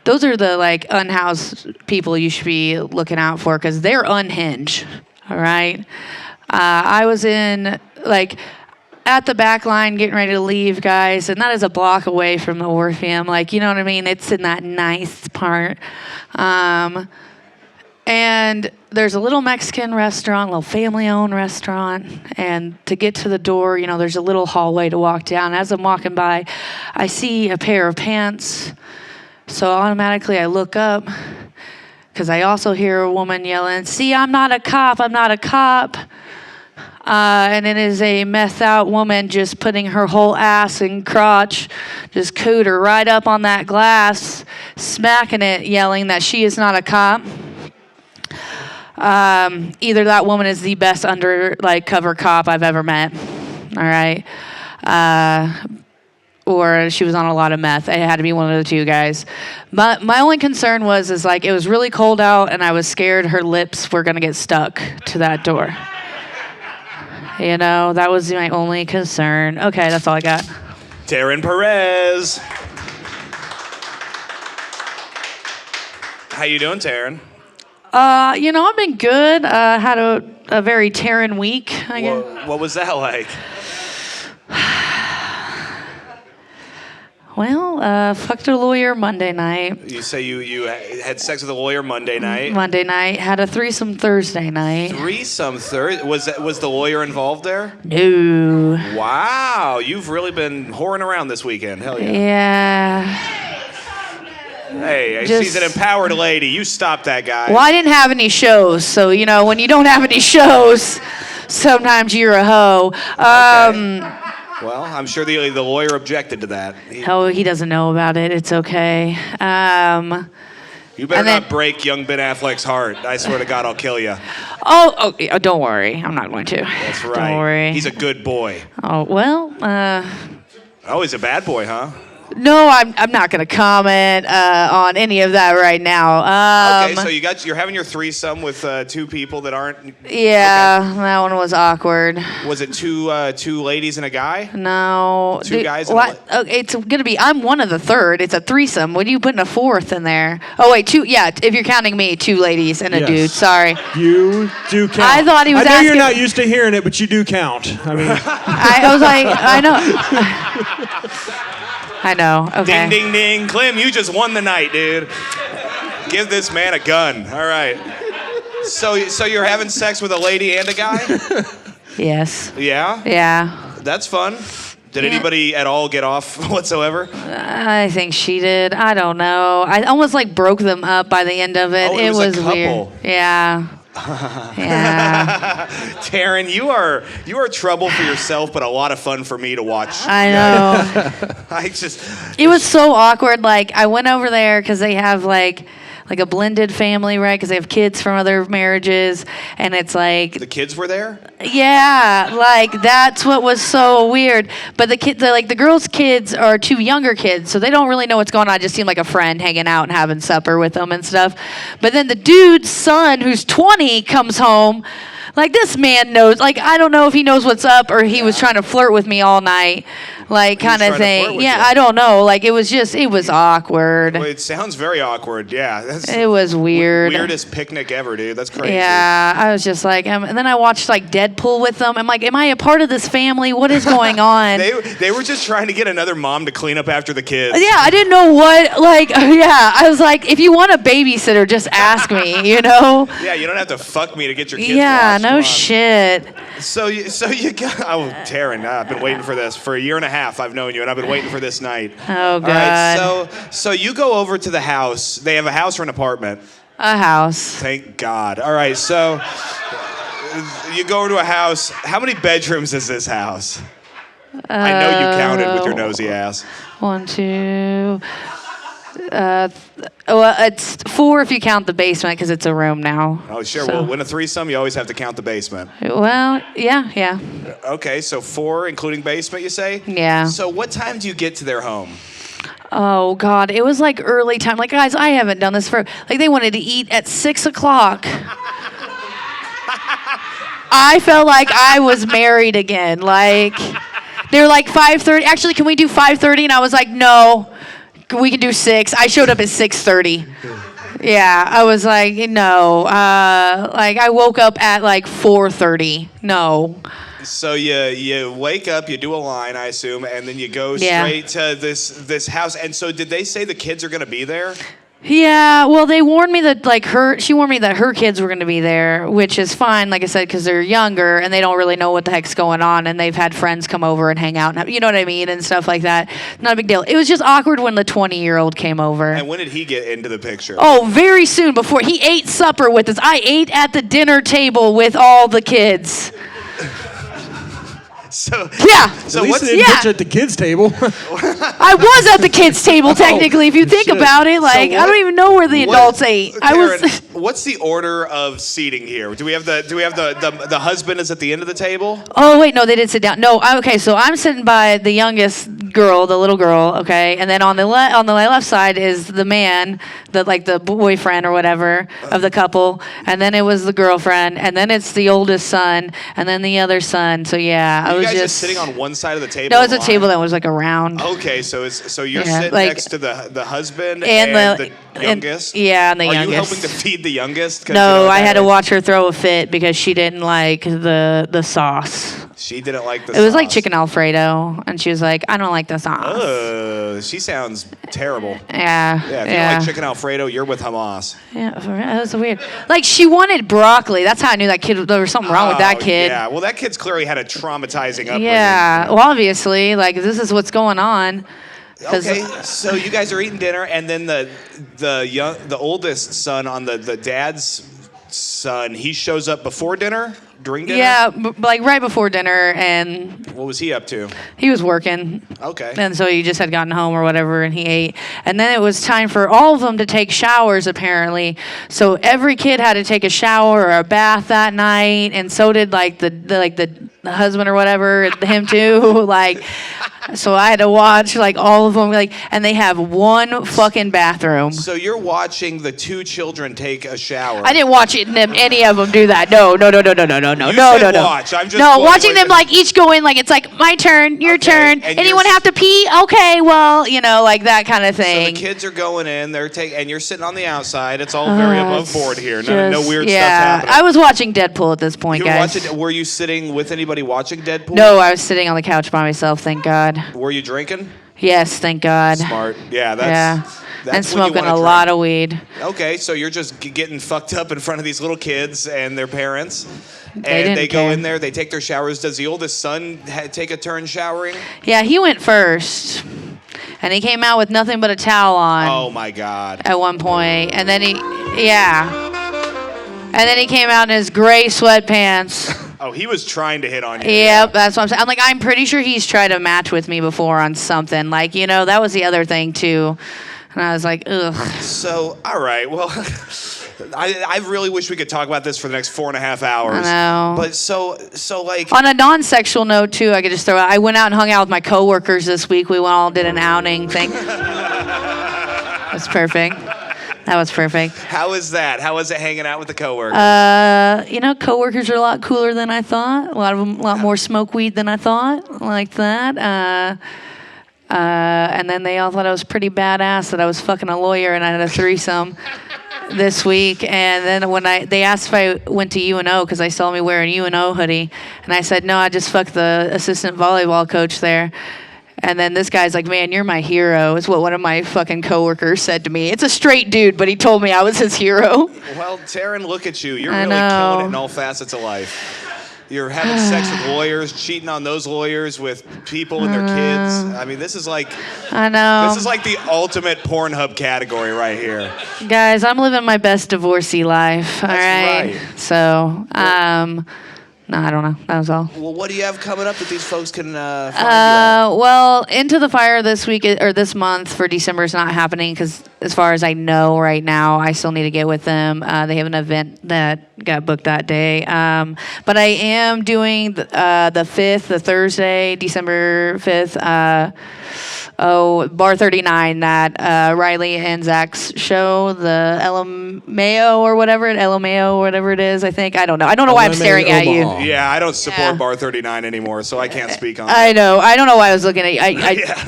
[SPEAKER 1] like unhoused people you should be looking out for because they're unhinged. All right? I was in, like, at the back line getting ready to leave, guys, and that is a block away from the Orpheum. Like, you know what I mean? It's in that nice part. And there's a little Mexican restaurant, a little family-owned restaurant, and to get to the door, you know, there's a little hallway to walk down. As I'm walking by, I see a pair of pants, so automatically I look up, because I also hear a woman yelling, "See, I'm not a cop, I'm not a cop." And it is a methed out woman just putting her whole ass and crotch, just cooter right up on that glass, smacking it, yelling that she is not a cop. Either that woman is the best cover cop I've ever met. All right. Or she was on a lot of meth. It had to be one of the two, guys. But my only concern was it was really cold out and I was scared her lips were going to get stuck to that door. You know, that was my only concern. Okay, that's all I got.
[SPEAKER 2] Teryn Perez. How you doing, Teryn?
[SPEAKER 1] You know, I've been good. Had a very Teryn week, I guess.
[SPEAKER 2] What was that like?
[SPEAKER 1] Well, fucked a lawyer Monday night.
[SPEAKER 2] You say you had sex with a lawyer Monday night?
[SPEAKER 1] Monday night. Had a threesome Thursday night.
[SPEAKER 2] Threesome Thursday? Was the lawyer involved there?
[SPEAKER 1] No.
[SPEAKER 2] Wow, you've really been whoring around this weekend. Hell yeah.
[SPEAKER 1] Yeah.
[SPEAKER 2] Hey, she's an empowered lady. You stop that guy.
[SPEAKER 1] Well, I didn't have any shows, so, you know, when you don't have any shows, sometimes you're a hoe.
[SPEAKER 2] Okay. Well, I'm sure the lawyer objected to that.
[SPEAKER 1] He doesn't know about it. It's okay.
[SPEAKER 2] You better not break young Ben Affleck's heart. I swear to God, I'll kill you.
[SPEAKER 1] Oh, don't worry. I'm not going to.
[SPEAKER 2] That's right.
[SPEAKER 1] Don't worry.
[SPEAKER 2] He's a good boy.
[SPEAKER 1] Oh, well.
[SPEAKER 2] Oh, he's a bad boy, huh?
[SPEAKER 1] No, I'm not going to comment on any of that right now.
[SPEAKER 2] Okay, so you're having your threesome with two people that aren't.
[SPEAKER 1] Yeah, okay. That one was awkward.
[SPEAKER 2] Was it two ladies and a guy?
[SPEAKER 1] No,
[SPEAKER 2] two guys.
[SPEAKER 1] Okay, it's gonna be. I'm one of the third. It's a threesome. What are you putting a fourth in there? Oh wait, two. Yeah, if you're counting me, two ladies and a dude. Sorry.
[SPEAKER 12] You do count.
[SPEAKER 1] I thought he was.
[SPEAKER 12] I know
[SPEAKER 1] asking,
[SPEAKER 12] you're not used to hearing it, but you do count. I mean,
[SPEAKER 1] I was like, I know. I know. Okay.
[SPEAKER 2] Ding, ding, ding. Clem, you just won the night, dude. Give this man a gun. All right. So you're having sex with a lady and a guy?
[SPEAKER 1] Yes.
[SPEAKER 2] Yeah?
[SPEAKER 1] Yeah.
[SPEAKER 2] That's fun. Did anybody at all get off whatsoever?
[SPEAKER 1] I think she did. I don't know. I almost broke them up by the end of it.
[SPEAKER 2] Oh,
[SPEAKER 1] it was
[SPEAKER 2] a couple.
[SPEAKER 1] Weird. Yeah. Yeah.
[SPEAKER 2] Teryn, you are trouble for yourself, but a lot of fun for me to watch.
[SPEAKER 1] I know.
[SPEAKER 2] It
[SPEAKER 1] was so awkward. I went over there because they have like a blended family, right? Because they have kids from other marriages, and it's like
[SPEAKER 2] The kids were there?
[SPEAKER 1] yeah, like that's what was so weird. But the girls' kids are two younger kids, so they don't really know what's going on. I just seem like a friend hanging out and having supper with them and stuff. But then the dude's son, who's 20, comes home. Like this man knows. Like I don't know if he knows what's up or he was trying to flirt with me all night. Like kind of thing. Yeah, I don't know. Like it was awkward.
[SPEAKER 2] Well, it sounds very awkward. Yeah,
[SPEAKER 1] It was weird.
[SPEAKER 2] Weirdest picnic ever, dude. That's crazy.
[SPEAKER 1] Yeah, I was just like, and then I watched like Deadpool with them. I'm like, am I a part of this family? What is going on?
[SPEAKER 2] They were just trying to get another mom to clean up after the kids.
[SPEAKER 1] Yeah, I didn't know what. Like, yeah, I was like, if you want a babysitter, just ask me. You know?
[SPEAKER 2] Yeah, you don't have to fuck me to get your kids.
[SPEAKER 1] Yeah,
[SPEAKER 2] washed.
[SPEAKER 1] no shit.
[SPEAKER 2] So you got Teryn. I've been waiting for this for a year and a half. I've known you, and I've been waiting for this night.
[SPEAKER 1] Oh God.
[SPEAKER 2] All right, so you go over to the house. They have a house or an apartment?
[SPEAKER 1] A house.
[SPEAKER 2] Thank God. All right, so you go over to a house. How many bedrooms is this house? I know you counted with your nosy ass.
[SPEAKER 1] 1, 2. Well, it's 4 if you count the basement because it's a room now.
[SPEAKER 2] Oh, sure.
[SPEAKER 1] So.
[SPEAKER 2] Well, in a threesome, you always have to count the basement.
[SPEAKER 1] Well, yeah.
[SPEAKER 2] Okay, so 4 including basement, you say?
[SPEAKER 1] Yeah.
[SPEAKER 2] So what time do you get to their home?
[SPEAKER 1] Oh God, it was like early time. Like guys, I haven't done this for. Like they wanted to eat at 6 o'clock. I felt like I was married again. Like they're like 5:30. Actually, can we do 5:30? And I was like, no. We can do 6. I showed up at 6:30. Yeah, I was like, no. Like I woke up at like 4:30. No.
[SPEAKER 2] So you wake up, you do a line, I assume, and then you go straight to this house. And so did they say the kids are gonna be there?
[SPEAKER 1] Yeah, well, they warned me that she warned me that her kids were going to be there, which is fine, like I said, because they're younger and they don't really know what the heck's going on, and they've had friends come over and hang out, and you know what I mean, and stuff like that. Not a big deal. It was just awkward when the 20-year-old came over.
[SPEAKER 2] And when did he get into the picture?
[SPEAKER 1] Oh, very soon before. He ate supper with us. I ate at the dinner table with all the kids.
[SPEAKER 2] So
[SPEAKER 1] yeah.
[SPEAKER 12] So what's the picture at the kids' table?
[SPEAKER 1] I was at the kids' table technically. If you think about it, like I don't even know where the adults ate.
[SPEAKER 2] Teryn, what's the order of seating here? Do we have the husband is at the end of the table?
[SPEAKER 1] Oh wait, no, they did sit down. No, okay, so I'm sitting by the youngest girl, the little girl, okay, and then on the left side is the man, the boyfriend or whatever of the couple, and then it was the girlfriend, and then it's the oldest son, and then the other son. So yeah, I was
[SPEAKER 2] guys just sitting on one side of the table?
[SPEAKER 1] No, it's a table that was like around.
[SPEAKER 2] Okay, so you're sitting
[SPEAKER 1] like,
[SPEAKER 2] next to the husband
[SPEAKER 1] and
[SPEAKER 2] the youngest?
[SPEAKER 1] And the youngest.
[SPEAKER 2] Are you helping to feed the youngest?
[SPEAKER 1] No, I had to watch her throw a fit because she didn't like the sauce.
[SPEAKER 2] She didn't like the sauce.
[SPEAKER 1] It was like chicken Alfredo, and she was like, I don't like the sauce.
[SPEAKER 2] She sounds terrible.
[SPEAKER 1] Yeah.
[SPEAKER 2] Yeah, if you don't like chicken Alfredo, you're with Hamas.
[SPEAKER 1] Yeah, that was weird. Like, she wanted broccoli. That's how I knew that kid, there was something wrong with that kid.
[SPEAKER 2] Yeah, well, that kid's clearly had a traumatizing upbringing.
[SPEAKER 1] Yeah, well, obviously, like, this is what's going on.
[SPEAKER 2] Okay, so you guys are eating dinner, and then the oldest son on the dad's son, he shows up before dinner, during dinner?
[SPEAKER 1] Yeah, like right before dinner, and...
[SPEAKER 2] What was he up to?
[SPEAKER 1] He was working.
[SPEAKER 2] Okay.
[SPEAKER 1] And so he just had gotten home or whatever, and he ate. And then it was time for all of them to take showers, apparently. So every kid had to take a shower or a bath that night, and so did like the husband or whatever, him too. Like, so I had to watch like all of them, like, and they have one fucking bathroom.
[SPEAKER 2] So you're watching the two children take a shower.
[SPEAKER 1] I didn't watch any of them do that. No.
[SPEAKER 2] Watch. I'm just
[SPEAKER 1] watching them like each go in, like it's like my turn, your turn. Anyone have to pee? Okay, well, like that kind of thing.
[SPEAKER 2] So the kids are going in, and you're sitting on the outside. It's all very above board here. No weird stuff happening.
[SPEAKER 1] I was watching Deadpool at this point, guys.
[SPEAKER 2] Were you sitting with anybody watching Deadpool?
[SPEAKER 1] No, I was sitting on the couch by myself. Thank God.
[SPEAKER 2] Were you drinking?
[SPEAKER 1] Yes, thank God.
[SPEAKER 2] Smart. Yeah, that's
[SPEAKER 1] and smoking a lot of weed.
[SPEAKER 2] Okay, so you're just getting fucked up in front of these little kids and their parents.
[SPEAKER 1] They
[SPEAKER 2] go in there, they take their showers. Does the oldest son take a turn showering?
[SPEAKER 1] Yeah, he went first. And he came out with nothing but a towel on.
[SPEAKER 2] Oh my God.
[SPEAKER 1] At one point. And then he came out in his gray sweatpants.
[SPEAKER 2] Oh, he was trying to hit on you.
[SPEAKER 1] Yep, that's what I'm saying. I'm like, I'm pretty sure he's tried to match with me before on something. Like, that was the other thing too. And I was like, ugh.
[SPEAKER 3] So, all right, well, I really wish we could talk about this for the next 4.5 hours.
[SPEAKER 1] I know.
[SPEAKER 3] But so like,
[SPEAKER 1] On a non-sexual note, too, I could just throw out, I went out and hung out with my coworkers this week. We all did an outing thing. That's perfect. That was perfect.
[SPEAKER 3] how is that? How is it hanging out with the coworkers?
[SPEAKER 1] Coworkers are a lot cooler than I thought. A lot of them, a lot more smoke weed than I thought, like that. And then they all thought I was pretty badass that I was fucking a lawyer and I had a threesome this week. And then when they asked if I went to UNO because they saw me wearing a UNO hoodie, and I said no, I just fucked the assistant volleyball coach there. And then this guy's like, man, you're my hero, is what one of my fucking coworkers said to me. It's a straight dude, but he told me I was his hero.
[SPEAKER 3] Well, Teryn, look at you. You're
[SPEAKER 1] I
[SPEAKER 3] really
[SPEAKER 1] know.
[SPEAKER 3] killing it in all facets of life. You're having sex with lawyers, cheating on those lawyers with people and their kids. I mean, this is like
[SPEAKER 1] I know.
[SPEAKER 3] this is like the ultimate Pornhub category right here.
[SPEAKER 1] Guys, I'm living my best divorcee life, all right?
[SPEAKER 3] right.
[SPEAKER 1] So, no, I don't know. That was all.
[SPEAKER 3] Well, what do you have coming up that these folks can find you
[SPEAKER 1] Well, Into the Fire this week or this month for December is not happening because, as far as I know right now, I still need to get with them. They have an event that got booked that day. But I am doing the 5th, the Thursday, December 5th. Bar 39, that Riley and Zach's show, the LMAO or whatever it is, I think. I don't know. I don't know why I'm staring at you.
[SPEAKER 3] Yeah, I don't support
[SPEAKER 1] Yeah.
[SPEAKER 3] Bar 39 anymore, so I can't speak on
[SPEAKER 1] I
[SPEAKER 3] it.
[SPEAKER 1] know. I don't know why I was looking at you.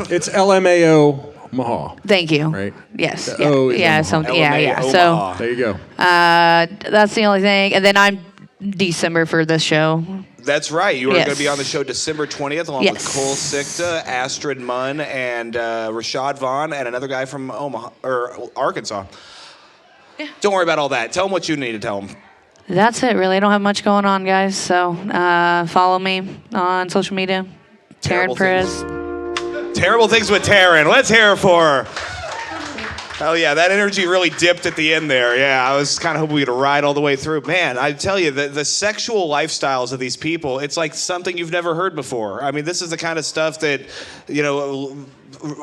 [SPEAKER 12] It's LMAO Maha.
[SPEAKER 1] Thank you.
[SPEAKER 12] Right.
[SPEAKER 1] Yes.
[SPEAKER 12] The
[SPEAKER 1] Yeah.
[SPEAKER 12] O is
[SPEAKER 1] Yeah.
[SPEAKER 12] Omaha.
[SPEAKER 1] Something. Yeah. Yeah.
[SPEAKER 3] LMAO
[SPEAKER 1] So
[SPEAKER 3] Omaha.
[SPEAKER 12] There you go.
[SPEAKER 1] that's the only thing. And then I'm December for this show.
[SPEAKER 3] That's right. You are
[SPEAKER 1] Yes.
[SPEAKER 3] going to be on the show December 20th along with
[SPEAKER 1] Yes.
[SPEAKER 3] Cole Sikta, Astrid Munn, and Rashad Vaughn, and another guy from Arkansas.
[SPEAKER 1] Yeah.
[SPEAKER 3] Don't worry about all that. Tell them what you need to tell them.
[SPEAKER 1] That's it. Really, I don't have much going on, guys. So follow me on social media. Teryn
[SPEAKER 3] Terrible
[SPEAKER 1] Perez.
[SPEAKER 3] Terrible things with Teryn. Let's hear it for her. Oh yeah, that energy really dipped at the end there. Yeah, I was kind of hoping we could ride all the way through. Man, I tell you, the sexual lifestyles of these people, it's like something you've never heard before. I mean, this is the kind of stuff that,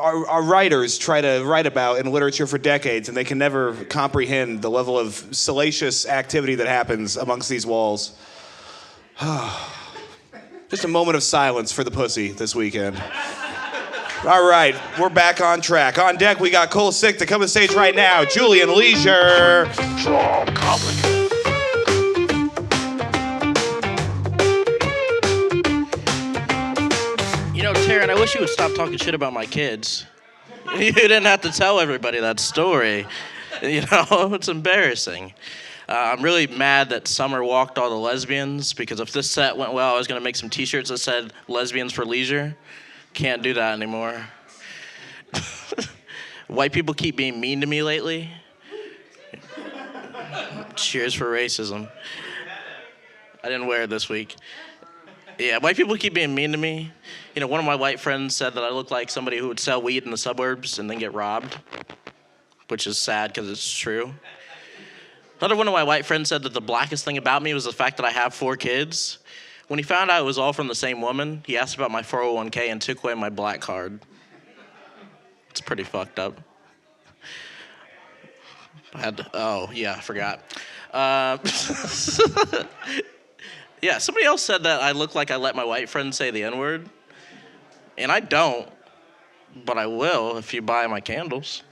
[SPEAKER 3] our writers try to write about in literature for decades, and they can never comprehend the level of salacious activity that happens amongst these walls. Just a moment of silence for the pussy this weekend. All right, we're back on track. On deck, we got Cole Sick to come to stage right now. Julian Leisure.
[SPEAKER 8] You know, Teryn, I wish you would stop talking shit about my kids. You didn't have to tell everybody that story. You know, it's embarrassing. I'm really mad that Summer walked all the lesbians because if this set went well, I was going to make some t-shirts that said lesbians for leisure. Can't do that anymore. White people keep being mean to me lately. Cheers for racism. I didn't wear it this week. Yeah, white people keep being mean to me. You know, one of my white friends said that I look like somebody who would sell weed in the suburbs and then get robbed, which is sad because it's true. Another one of my white friends said that the blackest thing about me was the fact that I have 4 kids. When he found out it was all from the same woman, he asked about my 401k and took away my black card. It's pretty fucked up. I forgot. Yeah, somebody else said that I look like I let my white friend say the N-word. And I don't, but I will if you buy my candles.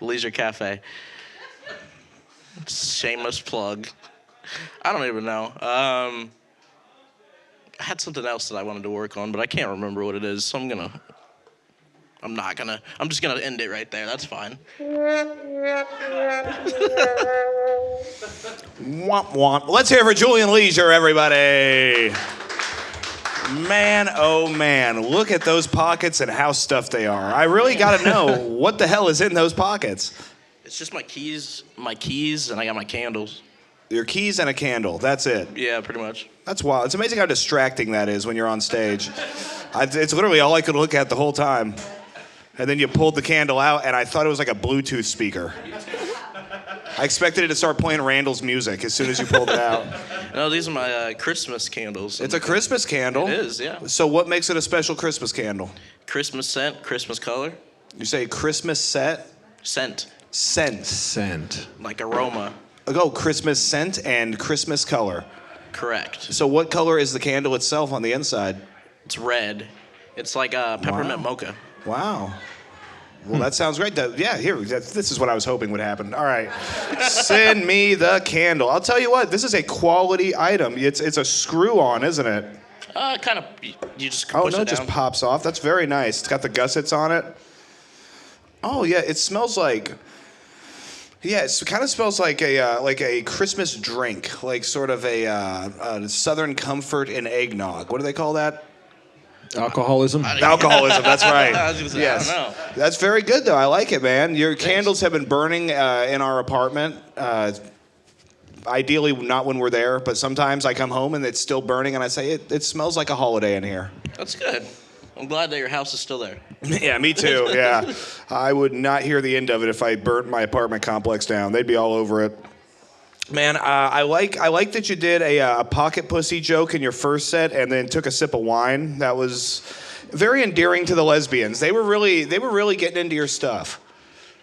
[SPEAKER 8] Leisure Cafe. Shameless plug. I don't even know. I had something else that I wanted to work on, but I can't remember what it is, so I'm just gonna end it right there. That's fine.
[SPEAKER 3] Womp womp. Let's hear it for Julian Leisure, everybody. Man, oh man, look at those pockets and how stuffed they are. I really gotta know what the hell is in those pockets.
[SPEAKER 8] It's just my keys, and I got my candles.
[SPEAKER 3] Your keys and a candle, that's it.
[SPEAKER 8] Yeah, pretty much.
[SPEAKER 3] That's wild. It's amazing how distracting that is when you're on stage. It's literally all I could look at the whole time. And then you pulled the candle out, and I thought it was like a Bluetooth speaker. I expected it to start playing Randall's music as soon as you pulled it out.
[SPEAKER 8] No, these are my Christmas candles.
[SPEAKER 3] It's a Christmas candle.
[SPEAKER 8] It is, yeah.
[SPEAKER 3] So what makes it a special Christmas candle?
[SPEAKER 8] Christmas scent, Christmas color.
[SPEAKER 3] You say Christmas set?
[SPEAKER 8] Scent.
[SPEAKER 3] Scent.
[SPEAKER 12] Scent.
[SPEAKER 8] Like aroma.
[SPEAKER 3] Oh, Christmas scent and Christmas color.
[SPEAKER 8] Correct.
[SPEAKER 3] So what color is the candle itself on the inside?
[SPEAKER 8] It's red. It's like a peppermint mocha.
[SPEAKER 3] Wow. Well, that sounds great. Yeah, here, this is what I was hoping would happen. All right. Send me the candle. I'll tell you what, this is a quality item. It's a screw-on, isn't it?
[SPEAKER 8] Kind of. You just push
[SPEAKER 3] Oh, no,
[SPEAKER 8] it
[SPEAKER 3] it
[SPEAKER 8] down.
[SPEAKER 3] just pops off. That's very nice. It's got the gussets on it. Oh, yeah, it smells like... Yeah, it kind of smells like a Christmas drink, like sort of a Southern Comfort and eggnog. What do they call that?
[SPEAKER 12] Alcoholism.
[SPEAKER 3] Alcoholism, that's right.
[SPEAKER 8] I was gonna say,
[SPEAKER 3] Yes.
[SPEAKER 8] I don't know.
[SPEAKER 3] That's very good, though. I like it, man. Your candles have been burning in our apartment. Ideally, not when we're there, but sometimes I come home and it's still burning, and I say, it smells like a holiday in here.
[SPEAKER 8] That's good. I'm glad that your house is still there.
[SPEAKER 3] Yeah, me too, yeah. I would not hear the end of it if I burnt my apartment complex down. They'd be all over it. Man, I like that you did a pocket pussy joke in your first set and then took a sip of wine. That was very endearing to the lesbians. They were really getting into your stuff.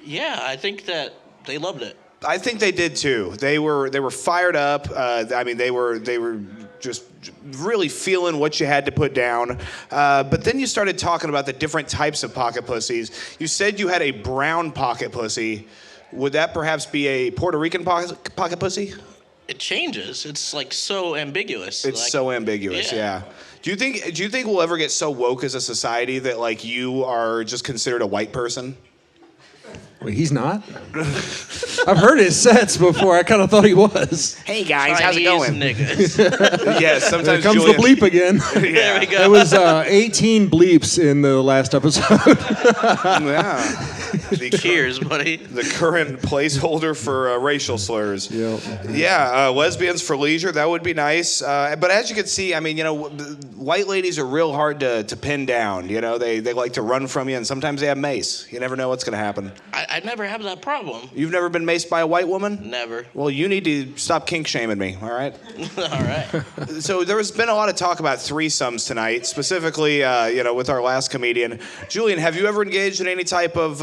[SPEAKER 8] Yeah, I think that they loved it.
[SPEAKER 3] I think they did too. They were fired up. I mean, they were just really feeling what you had to put down. But then you started talking about the different types of pocket pussies. You said you had a brown pocket pussy. Would that perhaps be a Puerto Rican pocket pussy?
[SPEAKER 8] It changes. It's like so ambiguous.
[SPEAKER 3] It's
[SPEAKER 8] like,
[SPEAKER 3] so ambiguous, yeah. Do you think we'll ever get so woke as a society that like you are just considered a white person?
[SPEAKER 12] Wait, he's not? I've heard his sets before. I kind of thought he was.
[SPEAKER 3] Hey guys, how's it going?
[SPEAKER 8] Niggas.
[SPEAKER 3] Yes, sometimes
[SPEAKER 12] There comes
[SPEAKER 3] Julian...
[SPEAKER 12] the bleep again.
[SPEAKER 8] There we go.
[SPEAKER 12] It was 18 bleeps in the last episode.
[SPEAKER 3] Yeah.
[SPEAKER 8] Cheers, buddy.
[SPEAKER 3] The current placeholder for racial slurs.
[SPEAKER 12] Yep.
[SPEAKER 3] Yeah, lesbians for leisure, that would be nice. But as you can see, I mean, you know, white ladies are real hard to pin down. You know, they like to run from you, and sometimes they have mace. You never know what's going to happen.
[SPEAKER 8] I never have that problem.
[SPEAKER 3] You've never been maced by a white woman?
[SPEAKER 8] Never.
[SPEAKER 3] Well, you need to stop kink shaming me, all right?
[SPEAKER 8] All right.
[SPEAKER 3] So there's been a lot of talk about threesomes tonight, specifically, you know, with our last comedian. Julian, have you ever engaged in any type of,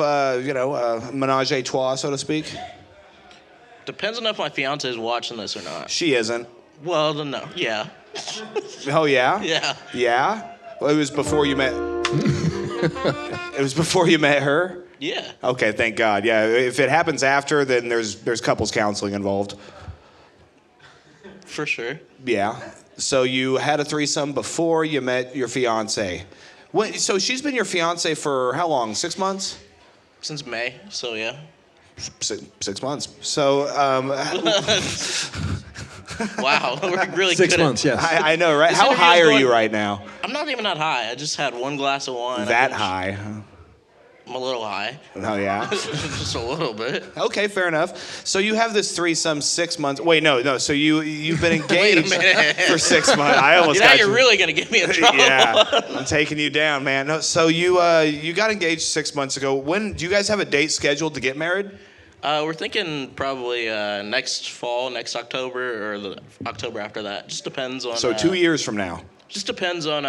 [SPEAKER 3] menage a trois, so to speak?
[SPEAKER 8] Depends on if my fiance is watching this or not.
[SPEAKER 3] She isn't.
[SPEAKER 8] Well, then no. Yeah.
[SPEAKER 3] Oh, yeah?
[SPEAKER 8] Yeah.
[SPEAKER 3] Yeah? Well, it was before you met... It was before you met her?
[SPEAKER 8] Yeah.
[SPEAKER 3] Okay, thank God. Yeah, if it happens after, then there's couples counseling involved.
[SPEAKER 8] For sure.
[SPEAKER 3] Yeah. So you had a threesome before you met your fiance. So she's been your fiance for how long? 6 months?
[SPEAKER 8] Since May, so yeah.
[SPEAKER 3] 6 months. So,
[SPEAKER 8] wow, we're really
[SPEAKER 12] 6
[SPEAKER 8] good at-
[SPEAKER 12] months, yes.
[SPEAKER 3] I know, right?
[SPEAKER 8] This
[SPEAKER 3] How
[SPEAKER 8] interview
[SPEAKER 3] high
[SPEAKER 8] is
[SPEAKER 3] are
[SPEAKER 8] going-
[SPEAKER 3] you right now?
[SPEAKER 8] I'm not even that high. I just had one glass of wine.
[SPEAKER 3] That high?
[SPEAKER 8] I'm a little high.
[SPEAKER 3] Oh, yeah?
[SPEAKER 8] Just a little bit.
[SPEAKER 3] Okay, fair enough. So you have this threesome 6 months. Wait, no. So you've been
[SPEAKER 8] Wait a
[SPEAKER 3] engaged
[SPEAKER 8] minute.
[SPEAKER 3] for 6 months. I almost
[SPEAKER 8] Now
[SPEAKER 3] got
[SPEAKER 8] you're
[SPEAKER 3] you.
[SPEAKER 8] really gonna get me in trouble.
[SPEAKER 3] Yeah, I'm taking you down, man. No, so you got engaged 6 months ago. When do you guys have a date scheduled to get married?
[SPEAKER 8] We're thinking probably next fall, next October, or the October after that. Just depends on.
[SPEAKER 3] So 2 years from now.
[SPEAKER 8] Just depends on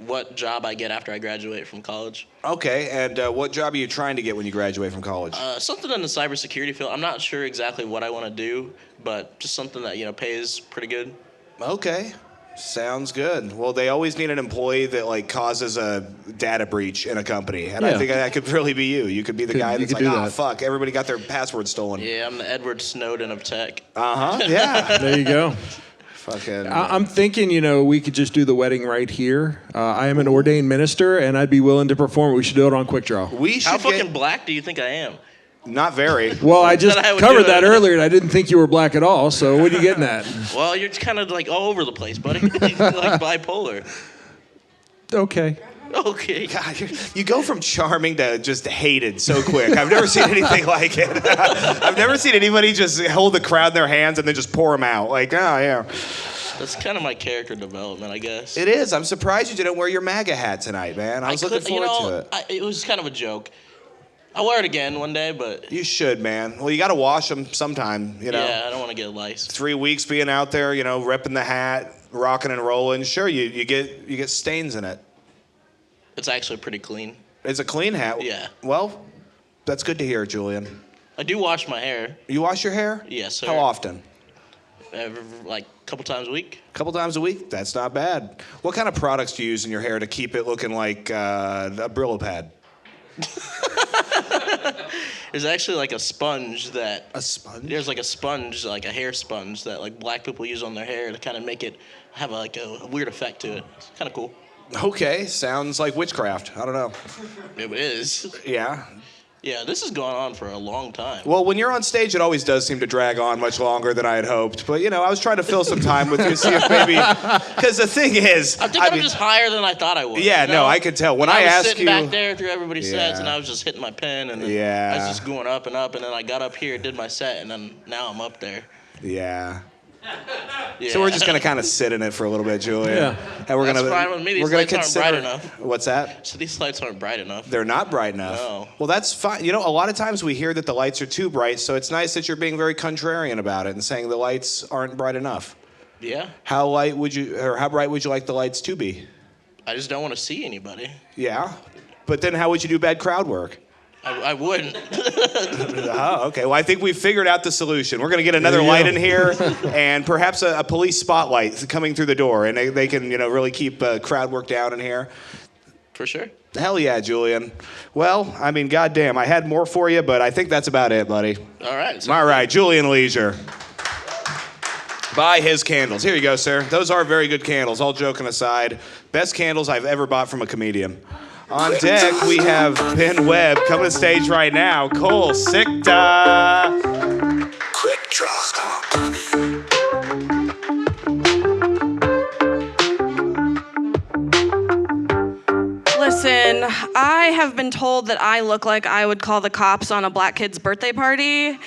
[SPEAKER 8] what job I get after I graduate from college.
[SPEAKER 3] Okay, and what job are you trying to get when you graduate from college?
[SPEAKER 8] Something in the cybersecurity field. I'm not sure exactly what I want to do, but just something that pays pretty good.
[SPEAKER 3] Okay, sounds good. Well, they always need an employee that like causes a data breach in a company, and I
[SPEAKER 12] Yeah.
[SPEAKER 3] think that could really be you. You could be the guy
[SPEAKER 12] You
[SPEAKER 3] that's
[SPEAKER 12] could
[SPEAKER 3] like,
[SPEAKER 12] do
[SPEAKER 3] oh
[SPEAKER 12] that.
[SPEAKER 3] fuck, everybody got their password stolen.
[SPEAKER 8] Yeah, I'm the Edward Snowden of tech.
[SPEAKER 3] Yeah.
[SPEAKER 12] There you go.
[SPEAKER 3] Fucking.
[SPEAKER 12] I'm thinking, we could just do the wedding right here. I am an ordained minister, and I'd be willing to perform. We should do it on Quick Draw.
[SPEAKER 3] We should
[SPEAKER 8] How
[SPEAKER 3] get.
[SPEAKER 8] fucking black do you think I am?
[SPEAKER 3] Not very.
[SPEAKER 12] Well, I just
[SPEAKER 8] Then I would
[SPEAKER 12] covered
[SPEAKER 8] do it.
[SPEAKER 12] that earlier, and I didn't think you were black at all. So what are you getting at?
[SPEAKER 8] Well, you're kind of like all over the place, buddy. Like bipolar.
[SPEAKER 12] Okay.
[SPEAKER 8] Okay.
[SPEAKER 3] God, you go from charming to just hated so quick. I've never seen anything like it. I've never seen anybody just hold the crowd in their hands and then just pour them out. Like, oh, yeah.
[SPEAKER 8] That's kind of my character development, I guess.
[SPEAKER 3] It is. I'm surprised you didn't wear your MAGA hat tonight, man. I was looking forward to it.
[SPEAKER 8] It was kind of a joke. I'll wear it again one day, but
[SPEAKER 3] You should, man. Well, you got to wash them sometime,
[SPEAKER 8] yeah, I don't want to get lice.
[SPEAKER 3] 3 weeks being out there, repping the hat, rocking and rolling. Sure, you get stains in it.
[SPEAKER 8] It's actually pretty clean.
[SPEAKER 3] It's a clean hat.
[SPEAKER 8] Yeah.
[SPEAKER 3] Well, that's good to hear, Julian.
[SPEAKER 8] I do wash my hair.
[SPEAKER 3] You wash your hair?
[SPEAKER 8] Yes, sir.
[SPEAKER 3] How often?
[SPEAKER 8] Like a couple times a week.
[SPEAKER 3] A couple times a week? That's not bad. What kind of products do you use in your hair to keep it looking like a Brillo pad?
[SPEAKER 8] There's actually like a sponge that...
[SPEAKER 3] A sponge?
[SPEAKER 8] There's like a sponge, like a hair sponge that like black people use on their hair to kind of make it have like a weird effect to it. It's kind of cool.
[SPEAKER 3] Okay, sounds like witchcraft. I don't know.
[SPEAKER 8] It is.
[SPEAKER 3] Yeah.
[SPEAKER 8] Yeah, this has gone on for a long time.
[SPEAKER 3] Well, when you're on stage, it always does seem to drag on much longer than I had hoped. But, I was trying to fill some time with you, see if maybe... Because the thing is...
[SPEAKER 8] I think I'm just higher than I thought I was.
[SPEAKER 3] Yeah, no, I could tell. When I
[SPEAKER 8] was
[SPEAKER 3] asked
[SPEAKER 8] sitting
[SPEAKER 3] you...
[SPEAKER 8] back there through everybody's sets, and I was just hitting my pen, and then I was just going up, and then I got up here, did my set, and then now I'm up there.
[SPEAKER 3] Yeah. So we're just gonna kind of sit in it for a little bit, Julia.
[SPEAKER 12] Yeah.
[SPEAKER 3] And we're
[SPEAKER 8] That's
[SPEAKER 3] gonna
[SPEAKER 8] fine with me. These
[SPEAKER 3] we're gonna
[SPEAKER 8] lights aren't
[SPEAKER 3] consider.
[SPEAKER 8] bright enough.
[SPEAKER 3] What's that?
[SPEAKER 8] So these lights aren't bright enough.
[SPEAKER 3] They're not bright enough.
[SPEAKER 8] No.
[SPEAKER 3] Well, that's fine. A lot of times we hear that the lights are too bright, so it's nice that you're being very contrarian about it and saying the lights aren't bright enough.
[SPEAKER 8] Yeah.
[SPEAKER 3] How bright would you like the lights to be?
[SPEAKER 8] I just don't want to see anybody.
[SPEAKER 3] Yeah. But then how would you do bad crowd work?
[SPEAKER 8] I wouldn't.
[SPEAKER 3] Oh, okay. Well, I think we've figured out the solution. We're going to get another light in here and perhaps a police spotlight coming through the door, and they can, really keep crowd work down in here.
[SPEAKER 8] For sure.
[SPEAKER 3] Hell yeah, Julian. Well, I mean, goddamn, I had more for you, but I think that's about it, buddy.
[SPEAKER 8] All right.
[SPEAKER 3] All right, Julian Leisure. Buy his candles. Here you go, sir. Those are very good candles, all joking aside. Best candles I've ever bought from a comedian. On deck, we have Ben Webb coming to the stage right now. Cole Sikta.
[SPEAKER 4] Quick draw.
[SPEAKER 9] Listen, I have been told that I look like I would call the cops on a black kid's birthday party.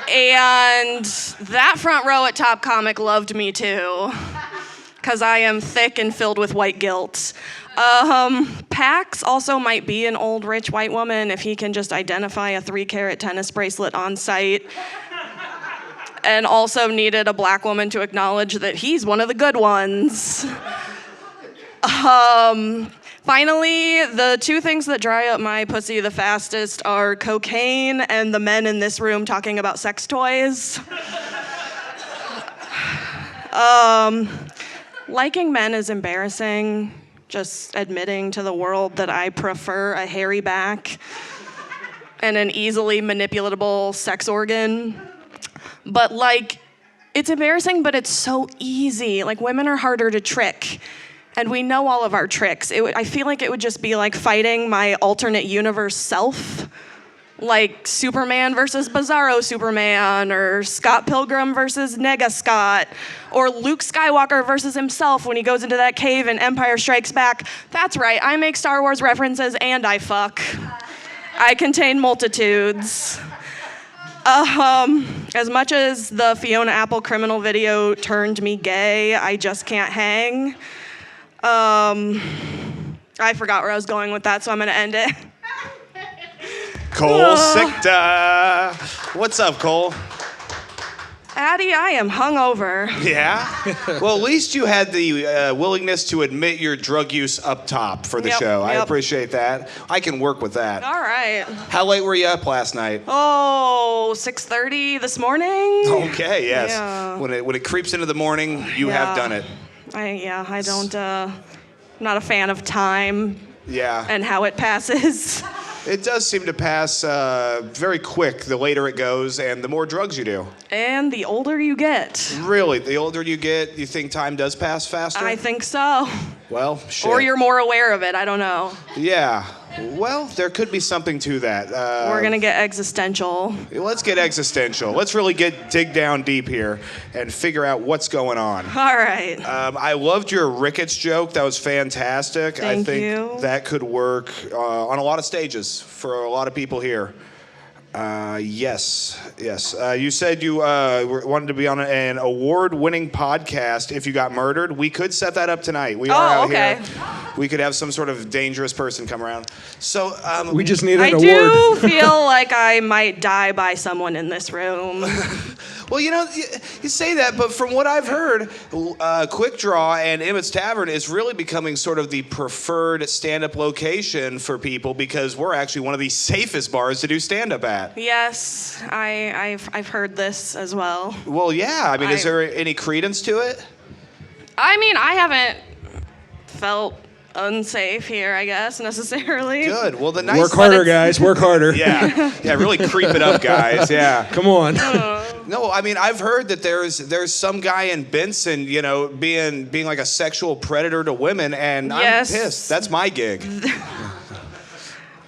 [SPEAKER 9] And that front row at Top Comic loved me too. Because I am thick and filled with white guilt. Pax also might be an old rich white woman if he can just identify a 3-carat tennis bracelet on site. And also needed a black woman to acknowledge that he's one of the good ones. Finally, the two things that dry up my pussy the fastest are cocaine and the men in this room talking about sex toys. Liking men is embarrassing. Just admitting to the world that I prefer a hairy back and an easily manipulatable sex organ. But it's embarrassing, but it's so easy. Women are harder to trick. And we know all of our tricks. I feel like it would just be like fighting my alternate universe self. Like Superman versus Bizarro Superman, or Scott Pilgrim versus Nega Scott, or Luke Skywalker versus himself when he goes into that cave in Empire Strikes Back. That's right, I make Star Wars references and I fuck. I contain multitudes. As much as the Fiona Apple criminal video turned me gay, I just can't hang. I forgot where I was going with that, so I'm gonna end it.
[SPEAKER 3] Cole Sikta. What's up, Cole?
[SPEAKER 9] Addy, I am hungover.
[SPEAKER 3] Yeah? Well, at least you had the willingness to admit your drug use up top for the show. I appreciate that. I can work with that.
[SPEAKER 9] All right.
[SPEAKER 3] How late were you up last night?
[SPEAKER 9] 6:30 this morning.
[SPEAKER 3] Okay, yes.
[SPEAKER 9] Yeah.
[SPEAKER 3] When it creeps into the morning, you have done it.
[SPEAKER 9] I don't, not a fan of time.
[SPEAKER 3] Yeah.
[SPEAKER 9] And how it passes.
[SPEAKER 3] It does seem to pass very quick the later it goes and the more drugs you do.
[SPEAKER 9] And the older you get.
[SPEAKER 3] Really? The older you get, you think time does pass faster?
[SPEAKER 9] I think so.
[SPEAKER 3] Well, shit.
[SPEAKER 9] Or you're more aware of it. I don't know.
[SPEAKER 3] Yeah. Well, there could be something to that.
[SPEAKER 9] We're going to get existential.
[SPEAKER 3] Let's get existential. Let's really dig down deep here and figure out what's going on.
[SPEAKER 9] All right.
[SPEAKER 3] I loved your rickets joke. That was fantastic.
[SPEAKER 9] Thank
[SPEAKER 3] I think
[SPEAKER 9] you.
[SPEAKER 3] that could work on a lot of stages for a lot of people here. Yes. You said you wanted to be on an award-winning podcast if you got murdered. We could set that up tonight. We are out
[SPEAKER 9] okay.
[SPEAKER 3] here.
[SPEAKER 2] we could have some sort of dangerous person come around. So
[SPEAKER 12] We just need an
[SPEAKER 9] I
[SPEAKER 12] award.
[SPEAKER 9] do feel like I might die by someone in this room.
[SPEAKER 2] Well, you say that, but from what I've heard, Quick Draw and Emmett's Tavern is really becoming sort of the preferred stand-up location for people because we're actually one of the safest bars to do stand-up at.
[SPEAKER 9] Yes, I've heard this as well.
[SPEAKER 2] Well, yeah. I mean, is there any credence to it?
[SPEAKER 9] I mean, I haven't felt unsafe here, I guess, necessarily.
[SPEAKER 2] Good. Well, the nice
[SPEAKER 12] Work harder, guys. Work harder.
[SPEAKER 2] Yeah, really creep it up, guys. Yeah.
[SPEAKER 12] Come on.
[SPEAKER 2] No, I mean I've heard that there's some guy in Benson, being like a sexual predator to women, and
[SPEAKER 9] Yes.
[SPEAKER 2] I'm pissed. That's my gig.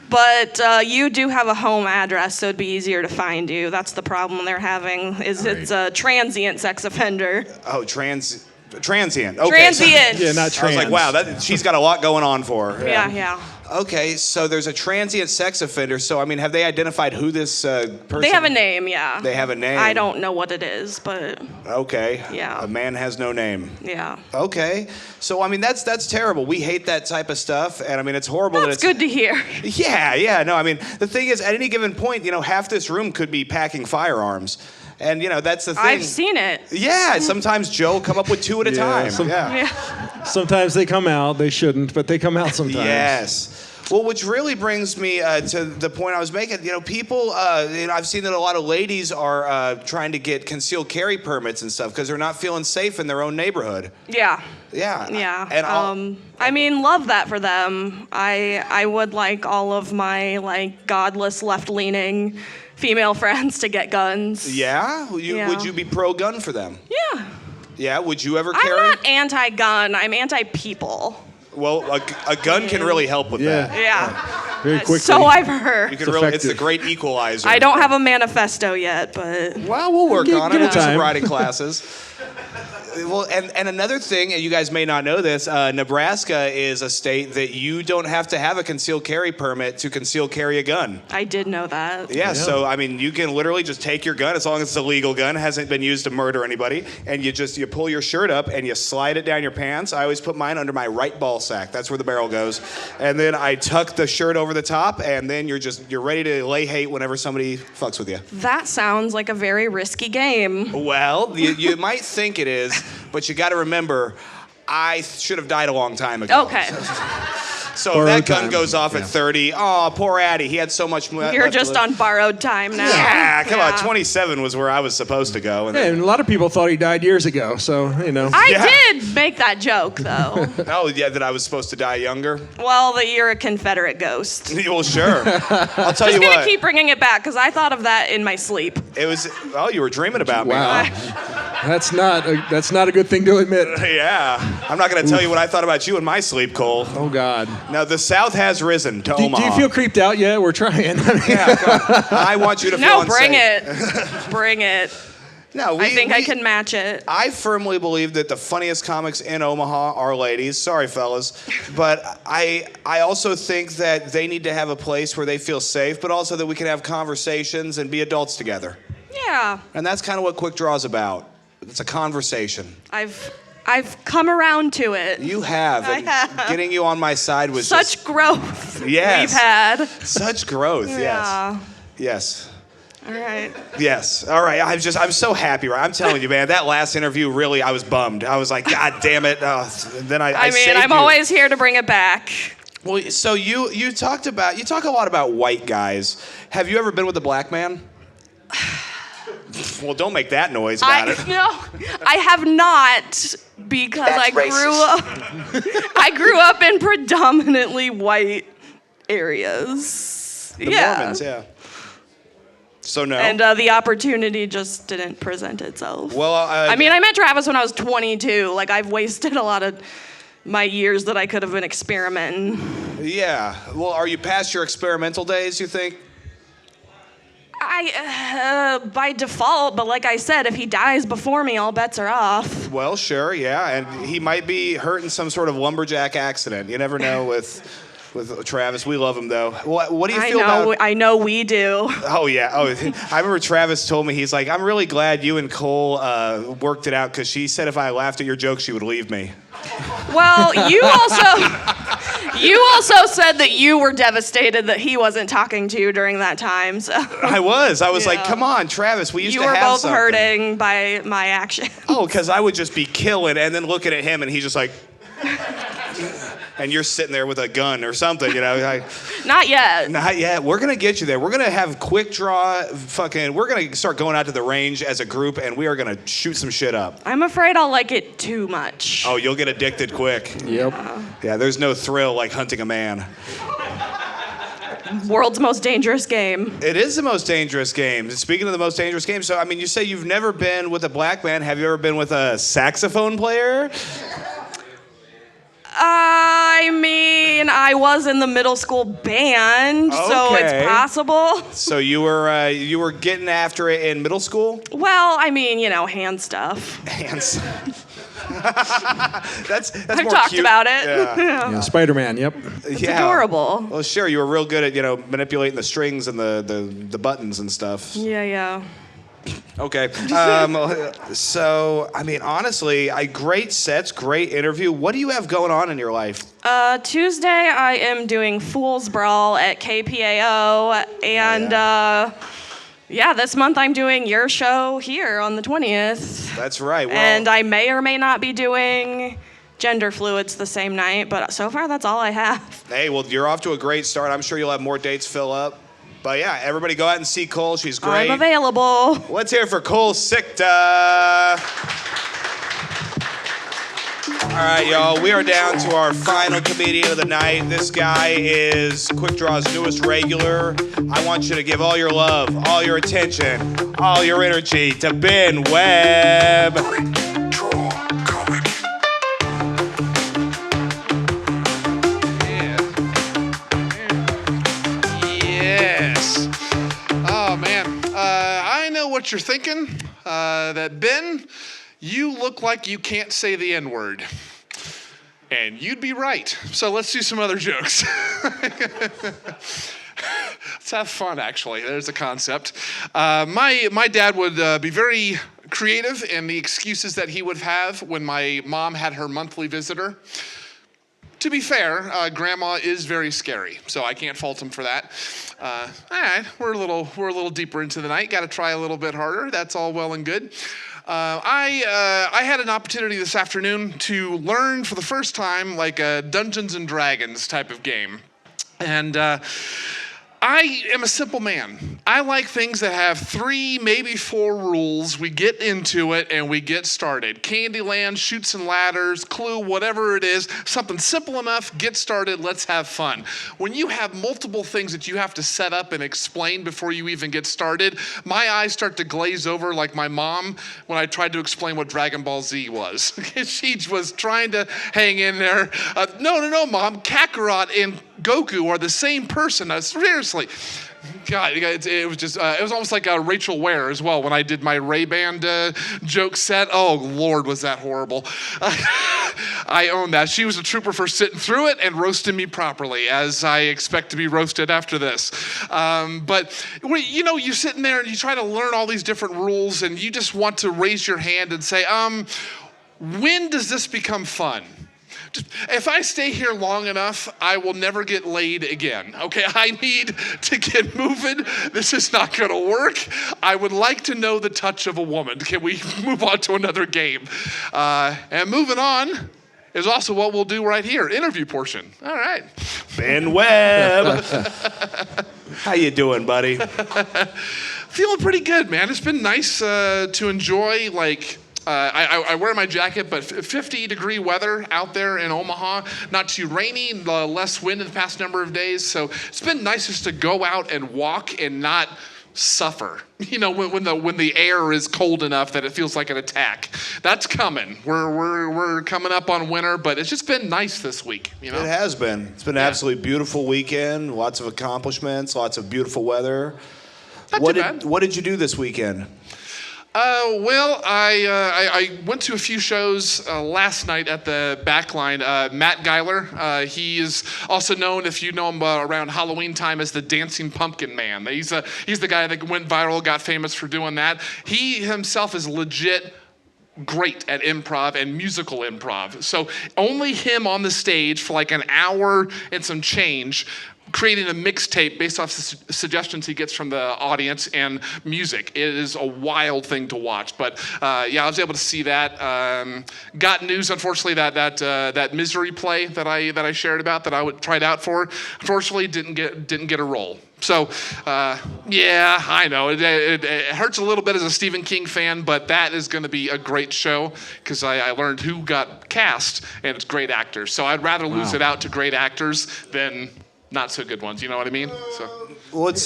[SPEAKER 9] But you do have a home address, so it'd be easier to find you. That's the problem they're having. It's a transient sex offender.
[SPEAKER 2] Oh, transient. Okay.
[SPEAKER 9] Transient.
[SPEAKER 12] Yeah, not
[SPEAKER 2] I was
[SPEAKER 12] trans.
[SPEAKER 2] like, wow, she's got a lot going on for her.
[SPEAKER 9] Yeah.
[SPEAKER 2] Okay, so there's a transient sex offender. So I mean, have they identified who this person?
[SPEAKER 9] They have a name, yeah.
[SPEAKER 2] They have a name.
[SPEAKER 9] I don't know what it is, but
[SPEAKER 2] Okay.
[SPEAKER 9] Yeah.
[SPEAKER 2] A man has no name.
[SPEAKER 9] yeah.
[SPEAKER 2] Okay. So I mean, that's terrible. We hate that type of stuff, and I mean, it's horrible.
[SPEAKER 9] That's good to hear.
[SPEAKER 2] Yeah. No, I mean, the thing is, at any given point, half this room could be packing firearms. And, that's the thing.
[SPEAKER 9] I've seen it.
[SPEAKER 2] Yeah, sometimes Joe will come up with 2 at a time.
[SPEAKER 9] Yeah.
[SPEAKER 12] Sometimes they come out. They shouldn't, but they come out sometimes.
[SPEAKER 2] Yes. Well, which really brings me to the point I was making. People, I've seen that a lot of ladies are trying to get concealed carry permits and stuff because they're not feeling safe in their own neighborhood.
[SPEAKER 9] Yeah.
[SPEAKER 2] Yeah.
[SPEAKER 9] Yeah.
[SPEAKER 2] And
[SPEAKER 9] I mean, love that for them. I would like all of my godless left-leaning female friends to get guns.
[SPEAKER 2] Yeah? Would you be pro-gun for them?
[SPEAKER 9] Yeah.
[SPEAKER 2] Yeah? Would you ever carry?
[SPEAKER 9] I'm not anti-gun. I'm anti-people.
[SPEAKER 2] Well, a gun can really help with that.
[SPEAKER 9] Yeah.
[SPEAKER 12] Very quickly.
[SPEAKER 9] So I've heard.
[SPEAKER 2] You can it's the great equalizer.
[SPEAKER 9] I don't have a manifesto yet, but
[SPEAKER 2] Well, we'll work on it.
[SPEAKER 12] give it
[SPEAKER 2] We'll do some
[SPEAKER 12] time.
[SPEAKER 2] writing classes. Well, and another thing, and you guys may not know this, Nebraska is a state that you don't have to have a concealed carry permit to conceal carry a gun.
[SPEAKER 9] I did know that.
[SPEAKER 2] Yeah, so I mean, you can literally just take your gun as long as it's a legal gun, hasn't been used to murder anybody, and you pull your shirt up and you slide it down your pants. I always put mine under my right ball sack. That's where the barrel goes, and then I tuck the shirt over the top, and then you're ready to lay hate whenever somebody fucks with you.
[SPEAKER 9] That sounds like a very risky game.
[SPEAKER 2] Well, you might think it is, but you got to remember, I should have died a long time ago.
[SPEAKER 9] Okay.
[SPEAKER 2] So if
[SPEAKER 12] Borrowed
[SPEAKER 2] that gun
[SPEAKER 12] time.
[SPEAKER 2] goes off at 30, oh, poor Addy, he had so much more.
[SPEAKER 9] You're just on borrowed time now.
[SPEAKER 2] Yeah, come on, 27 was where I was supposed to go. And
[SPEAKER 12] Yeah, and a lot of people thought he died years ago, so,
[SPEAKER 9] I did make that joke, though.
[SPEAKER 2] Oh, yeah, that I was supposed to die younger?
[SPEAKER 9] Well, that you're a Confederate ghost.
[SPEAKER 2] Well, sure. I'll tell you
[SPEAKER 9] Just gonna
[SPEAKER 2] what.
[SPEAKER 9] keep bringing it back because I thought of that in my sleep.
[SPEAKER 2] It was, you were dreaming about
[SPEAKER 12] Wow.
[SPEAKER 2] me. Huh?
[SPEAKER 12] That's not a good thing to admit.
[SPEAKER 2] Yeah. I'm not going to tell you what I thought about you in my sleep, Cole.
[SPEAKER 12] Oh, God.
[SPEAKER 2] Now, the South has risen to
[SPEAKER 12] Do
[SPEAKER 2] Omaha.
[SPEAKER 12] you feel creeped out yet? We're trying.
[SPEAKER 2] Yeah, come on. I want you to feel
[SPEAKER 9] No,
[SPEAKER 2] unsafe.
[SPEAKER 9] bring it. Bring it.
[SPEAKER 2] No,
[SPEAKER 9] I think I can match it.
[SPEAKER 2] I firmly believe that the funniest comics in Omaha are ladies. Sorry, fellas. But I also think that they need to have a place where they feel safe, but also that we can have conversations and be adults together.
[SPEAKER 9] Yeah.
[SPEAKER 2] And that's kind of what Quick Draw is about. It's a conversation.
[SPEAKER 9] I've come around to it.
[SPEAKER 2] You have.
[SPEAKER 9] I
[SPEAKER 2] And
[SPEAKER 9] have.
[SPEAKER 2] getting you on my side was
[SPEAKER 9] Such growth
[SPEAKER 2] Yes.
[SPEAKER 9] we've had.
[SPEAKER 2] such growth.
[SPEAKER 9] Yeah.
[SPEAKER 2] Yes.
[SPEAKER 9] All right.
[SPEAKER 2] Yes. All right. I'm so happy. Right. I'm telling you, man. That last interview, really, I was bummed. I was like, God damn it. Then I
[SPEAKER 9] I mean,
[SPEAKER 2] saved
[SPEAKER 9] I'm
[SPEAKER 2] you.
[SPEAKER 9] always here to bring it back.
[SPEAKER 2] Well, so you talk a lot about white guys. Have you ever been with a black man? Well, don't make that noise about it.
[SPEAKER 9] No, I have not because
[SPEAKER 4] That's
[SPEAKER 9] I grew up in predominantly white areas.
[SPEAKER 2] The Mormons, yeah. So no.
[SPEAKER 9] And the opportunity just didn't present itself.
[SPEAKER 2] Well,
[SPEAKER 9] I mean, I met Travis when I was 22. Like, I've wasted a lot of my years that I could have been experimenting.
[SPEAKER 2] Yeah. Well, are you past your experimental days, you think?
[SPEAKER 9] By default, but like I said, if he dies before me, all bets are off.
[SPEAKER 2] Well, sure, yeah. And he might be hurt in some sort of lumberjack accident. You never know with Travis. We love him, though. What do you feel about...
[SPEAKER 9] I know we do.
[SPEAKER 2] Oh, yeah. Oh, I remember Travis told me, he's like, I'm really glad you and Cole worked it out because she said if I laughed at your joke, she would leave me.
[SPEAKER 9] Well, you also... You also said that you were devastated that he wasn't talking to you during that time. So
[SPEAKER 3] I was like, come on, Travis, we used
[SPEAKER 9] you
[SPEAKER 3] to
[SPEAKER 9] were
[SPEAKER 3] have
[SPEAKER 9] both
[SPEAKER 3] something.
[SPEAKER 9] hurting by my action.
[SPEAKER 3] Oh, because I would just be killing and then looking at him and he's just like, and you're sitting there with a gun or something, you know. Like,
[SPEAKER 9] Not yet.
[SPEAKER 3] not yet. We're going to get you there. We're going to have quick draw we're going to start going out to the range as a group and we are going to shoot some shit up.
[SPEAKER 9] I'm afraid I'll like it too much.
[SPEAKER 3] Oh, you'll get addicted quick.
[SPEAKER 12] Yep.
[SPEAKER 3] Yeah, there's no thrill like hunting a man.
[SPEAKER 9] World's most dangerous game.
[SPEAKER 3] It is the most dangerous game. Speaking of the most dangerous game, so I mean, you say you've never been with a black man. Have you ever been with a saxophone player?
[SPEAKER 9] I mean, I was in the middle school band, so
[SPEAKER 3] Okay.
[SPEAKER 9] it's possible.
[SPEAKER 3] So you were getting after it in middle school?
[SPEAKER 9] Well, I mean, hand stuff.
[SPEAKER 3] Hands. that's
[SPEAKER 9] I've
[SPEAKER 3] more
[SPEAKER 9] talked
[SPEAKER 3] cute.
[SPEAKER 9] about it.
[SPEAKER 3] Yeah.
[SPEAKER 12] Yeah, Spider-Man. Yep.
[SPEAKER 9] It's adorable.
[SPEAKER 3] Well, sure, you were real good at manipulating the strings and the buttons and stuff.
[SPEAKER 9] Yeah.
[SPEAKER 3] Okay. So I mean, honestly, great sets, great interview. What do you have going on in your life?
[SPEAKER 9] Tuesday, I am doing Fool's Brawl at KPAO, and this month I'm doing your show here on the 20th.
[SPEAKER 3] That's right. Well,
[SPEAKER 9] And I may or may not be doing Gender Fluids the same night, but so far that's all I have.
[SPEAKER 3] hey, well, you're off to a great start. I'm sure you'll have more dates fill up. But yeah, everybody go out and see Cole. She's great.
[SPEAKER 9] I'm available.
[SPEAKER 3] Let's hear it for Cole Sikta. All right, y'all, we are down to our final comedian of the night. This guy is Quick Draw's newest regular. I want you to give all your love, all your attention, all your energy to Ben Webb.
[SPEAKER 10] Yes. Oh, man. I know what you're thinking. That Ben, you look like you can't say the N-word. And you'd be right. So let's do some other jokes. Let's have fun, actually. There's a concept. My dad would be very creative in the excuses that he would have when my mom had her monthly visitor. To be fair, Grandma is very scary, so I can't fault him for that. All right, we're a little deeper into the night. Got to try a little bit harder. That's all well and good. I had an opportunity this afternoon to learn for the first time like a Dungeons and Dragons type of game, and I am a simple man. I like things that have 3, maybe 4 rules. We get into it and we get started. Candyland, Chutes and Ladders, Clue, whatever it is, something simple enough, get started, let's have fun. When you have multiple things that you have to set up and explain before you even get started, my eyes start to glaze over like my mom when I tried to explain what Dragon Ball Z was. She was trying to hang in there. No, Mom, Kakarot and Goku are the same person. Seriously. God, it was just, it was almost like Rachel Ware as well when I did my Ray-Ban joke set. Oh, Lord, was that horrible. I own that. She was a trooper for sitting through it and roasting me properly, as I expect to be roasted after this. But, you're sitting there and you try to learn all these different rules and you just want to raise your hand and say, when does this become fun? If I stay here long enough, I will never get laid again. Okay, I need to get moving. This is not going to work. I would like to know the touch of a woman. Can we move on to another game? And moving on is also what we'll do right here, interview portion. All right.
[SPEAKER 3] Ben Webb. How you doing, buddy?
[SPEAKER 10] Feeling pretty good, man. It's been nice to enjoy, I wear my jacket, but 50-degree weather out there in Omaha. Not too rainy, less wind in the past number of days. So it's been nice just to go out and walk and not suffer. When the air is cold enough that it feels like an attack. That's coming. We're coming up on winter, but it's just been nice this week.
[SPEAKER 3] It has been. It's been an absolutely beautiful weekend. Lots of accomplishments. Lots of beautiful weather.
[SPEAKER 10] Not too bad.
[SPEAKER 3] What did you do this weekend?
[SPEAKER 10] I went to a few shows last night at the Backline. Matt Geiler, he is also known, if you know him around Halloween time, as the Dancing Pumpkin Man. He's the guy that went viral, got famous for doing that. He himself is legit great at improv and musical improv. So only him on the stage for like an hour and some change, creating a mixtape based off the suggestions he gets from the audience and music. It is a wild thing to watch. But yeah, I was able to see that. Got news, unfortunately, that Misery play that I shared about that I tried out for, unfortunately didn't get a role. So, yeah, I know. It hurts a little bit as a Stephen King fan, but that is going to be a great show because I learned who got cast, and it's great actors. So I'd rather lose it out to great actors than not so good ones. You know what I mean? So.
[SPEAKER 3] Well, it's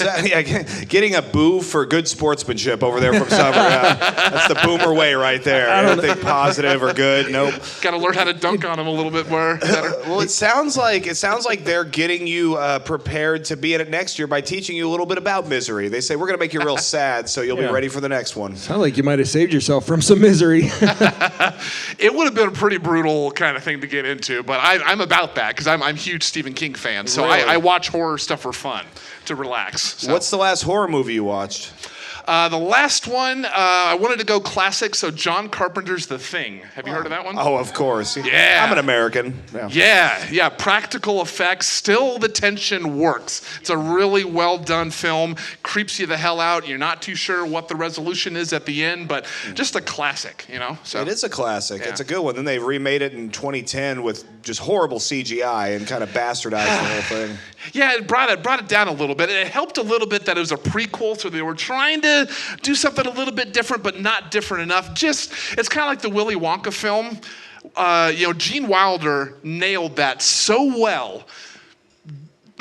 [SPEAKER 3] getting a boo for good sportsmanship over there from Summer. That's the boomer way right there. Anything positive or good? Nope.
[SPEAKER 10] Got to learn how to dunk on them a little bit more.
[SPEAKER 3] Well, it sounds like they're getting you prepared to be in it next year by teaching you a little bit about Misery. They say we're going to make you real sad, so you'll be ready for the next one.
[SPEAKER 12] Sounds like you might have saved yourself from some misery.
[SPEAKER 10] It would have been a pretty brutal kind of thing to get into, but I'm about that because I'm a huge Stephen King fan. So
[SPEAKER 3] really?
[SPEAKER 10] I watch horror stuff for fun, to relax. So.
[SPEAKER 3] What's the last horror movie you watched?
[SPEAKER 10] The last one, I wanted to go classic, so John Carpenter's The Thing. Have you heard of that one?
[SPEAKER 3] Oh, of course.
[SPEAKER 10] Yeah.
[SPEAKER 3] I'm an American.
[SPEAKER 10] Yeah. Practical effects. Still, the tension works. It's a really well done film. Creeps you the hell out. You're not too sure what the resolution is at the end, but just a classic, you know? So.
[SPEAKER 3] It is a classic.
[SPEAKER 10] Yeah.
[SPEAKER 3] It's a good one. Then they remade it in 2010 with just horrible CGI and kind of bastardized the whole thing.
[SPEAKER 10] Yeah, it brought it down a little bit. It helped a little bit that it was a prequel, so they were trying to do something a little bit different, but not different enough. It's kind of like the Willy Wonka film. Gene Wilder nailed that so well.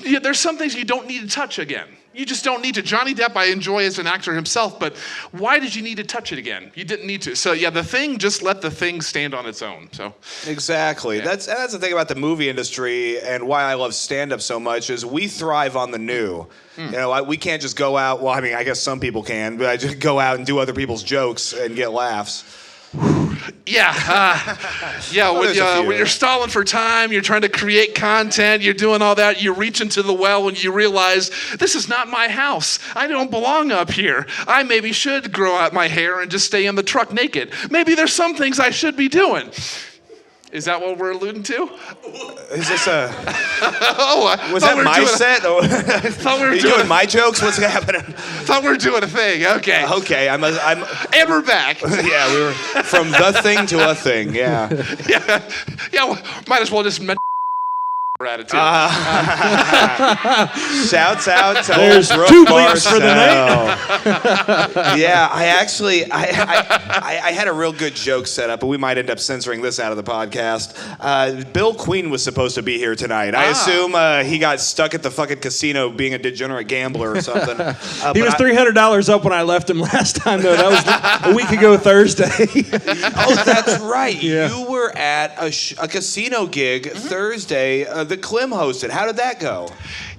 [SPEAKER 10] Yeah, there's some things you don't need to touch again. You just don't need to. Johnny Depp, I enjoy as an actor himself, but why did you need to touch it again? You didn't need to. So yeah, The Thing, just let The Thing stand on its own. So
[SPEAKER 3] exactly. Yeah. That's the thing about the movie industry and why I love stand-up so much is we thrive on the new. You know, we can't just go out. Well, I mean, I guess some people can, but I just go out and do other people's jokes and get laughs.
[SPEAKER 10] When you're stalling for time, you're trying to create content, you're doing all that, you reach into the well and you realize, this is not my house. I don't belong up here. I maybe should grow out my hair and just stay in the truck naked. Maybe there's some things I should be doing. Is that what we're alluding to?
[SPEAKER 3] Is this a...
[SPEAKER 10] Was
[SPEAKER 3] that my set?
[SPEAKER 10] Thought we were
[SPEAKER 3] doing my jokes? What's happening?
[SPEAKER 10] Thought we were doing a thing. Okay.
[SPEAKER 3] Okay. I'm.
[SPEAKER 10] And we're back.
[SPEAKER 3] Yeah, we were from the thing to a thing. Yeah.
[SPEAKER 10] Yeah. Well, might as well just attitude.
[SPEAKER 3] Shouts out to
[SPEAKER 12] there's
[SPEAKER 3] old
[SPEAKER 12] two
[SPEAKER 3] Brooke
[SPEAKER 12] bleeps for the night.
[SPEAKER 3] Yeah, I had a real good joke set up, but we might end up censoring this out of the podcast. Bill Queen was supposed to be here tonight. I assume he got stuck at the fucking casino being a degenerate gambler or something.
[SPEAKER 12] He was $300 up when I left him last time, though. That was a week ago Thursday.
[SPEAKER 3] Oh, that's right.
[SPEAKER 12] Yeah.
[SPEAKER 3] You were at a casino gig Thursday that Clem hosted. How did that go?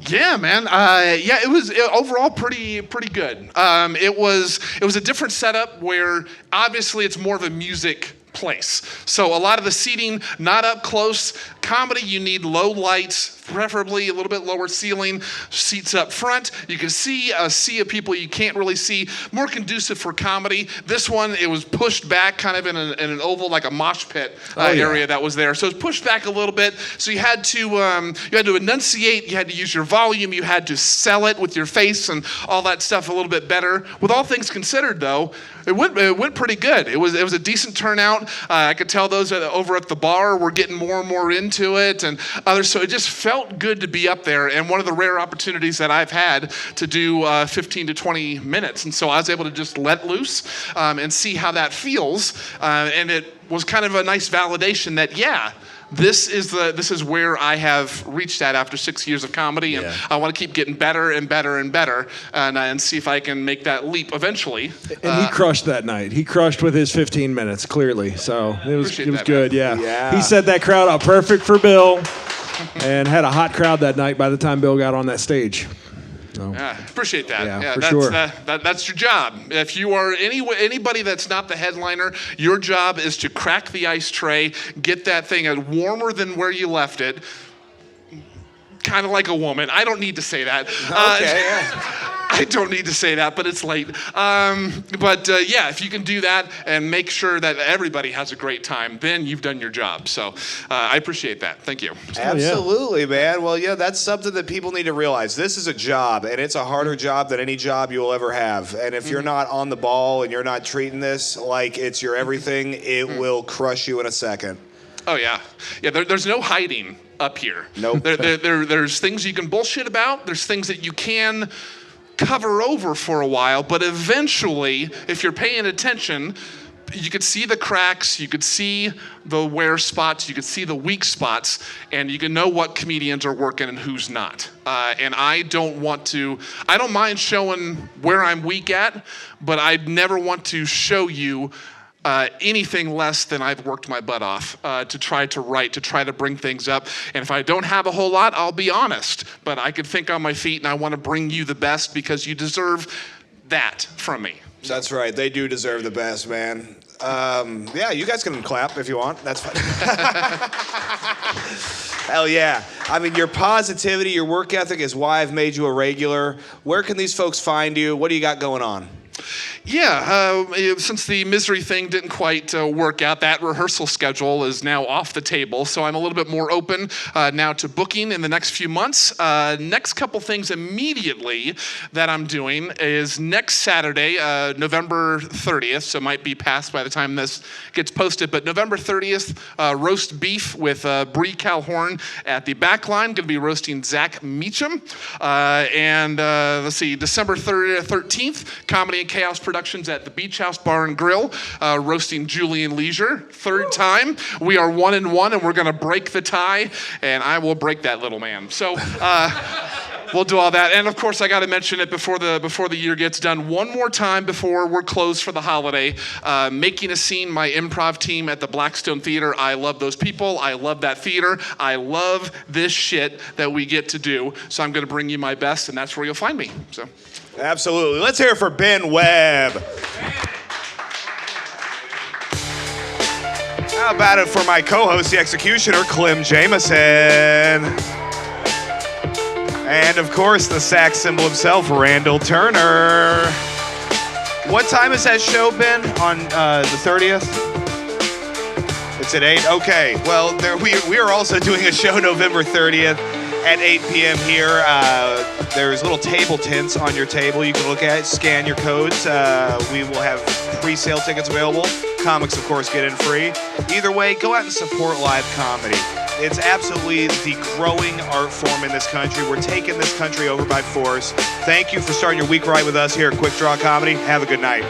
[SPEAKER 10] Yeah, man. It was overall pretty good. It was a different setup where obviously it's more of a music place. So a lot of the seating, not up close. Comedy, you need low lights, preferably a little bit lower ceiling, seats up front. You can see a sea of people you can't really see. More conducive for comedy. This one, it was pushed back kind of in an oval, like a mosh pit area that was there. So it was pushed back a little bit. So you had to enunciate, you had to use your volume, you had to sell it with your face and all that stuff a little bit better. With all things considered, though, it went pretty good. It was a decent turnout. I could tell those over at the bar were getting more and more into it, and others. So it just felt good to be up there. And one of the rare opportunities that I've had to do 15 to 20 minutes, and so I was able to just let loose and see how that feels. And it was kind of a nice validation that this is where I have reached at after 6 years of comedy, and I want to keep getting better and better and better, and see if I can make that leap eventually.
[SPEAKER 12] And he crushed that night. He crushed with his 15 minutes, clearly. So it was good. Yeah. He set that crowd up perfect for Bill, and had a hot crowd that night by the time Bill got on that stage. So.
[SPEAKER 10] Appreciate that.
[SPEAKER 12] For
[SPEAKER 10] that's,
[SPEAKER 12] sure.
[SPEAKER 10] That's your job. If you are anybody that's not the headliner, your job is to crack the ice tray, get that thing warmer than where you left it. Kind of like a woman. I don't need to say that.
[SPEAKER 3] Okay.
[SPEAKER 10] I don't need to say that, but it's late. Yeah, if you can do that and make sure that everybody has a great time, Ben, you've done your job. So I appreciate that. Thank you.
[SPEAKER 2] Absolutely, man. Well, yeah, that's something that people need to realize. This is a job, and it's a harder job than any job you will ever have. And if you're not on the ball and you're not treating this like it's your everything, it will crush you in a second.
[SPEAKER 10] Oh, yeah. Yeah, there's no hiding up here.
[SPEAKER 2] Nope.
[SPEAKER 10] There's things you can bullshit about. There's things that you can cover over for a while, but eventually, if you're paying attention, you could see the cracks, you could see the wear spots, you could see the weak spots, and you can know what comedians are working and who's not. And I don't mind showing where I'm weak at, but I never want to show you anything less than I've worked my butt off to try to write, to try to bring things up. And if I don't have a whole lot, I'll be honest. But I could think on my feet, and I want to bring you the best because you deserve that from me.
[SPEAKER 2] That's right. They do deserve the best, man. Yeah, you guys can clap if you want. That's fine. Hell yeah. I mean, your positivity, your work ethic is why I've made you a regular. Where can these folks find you? What do you got going on?
[SPEAKER 10] Yeah, since the misery thing didn't quite work out, that rehearsal schedule is now off the table. So I'm a little bit more open now to booking in the next few months. Next couple things immediately that I'm doing is next Saturday, November 30th. So it might be past by the time this gets posted. But November 30th, roast beef with Bree Calhoun at the Backline. Going to be roasting Zach Meacham. Let's see, December 13th, Comedy and Chaos Productions at the Beach House Bar and Grill, roasting Julian Leisure. Third time. We are 1-1, and we're going to break the tie, and I will break that little man. So we'll do all that. And of course, I got to mention it before the year gets done one more time before we're closed for the holiday. Making a Scene, my improv team at the Blackstone Theater. I love those people. I love that theater. I love this shit that we get to do. So I'm going to bring you my best, and that's where you'll find me. So.
[SPEAKER 2] Absolutely. Let's hear it for Ben Webb. How about it for my co-host, the executioner, Clem Jameson? And of course, the sax symbol himself, Randall Turner. What time is that show, Ben, on the 30th? It's at 8? Okay. Well, we are also doing a show November 30th. At 8 p.m. here. There's little table tints on your table you can look at, scan your codes. We will have pre-sale tickets available. Comics, of course, get in free. Either way, go out and support live comedy. It's absolutely the growing art form in this country. We're taking this country over by force. Thank you for starting your week right with us here at Quick Draw Comedy. Have a good night.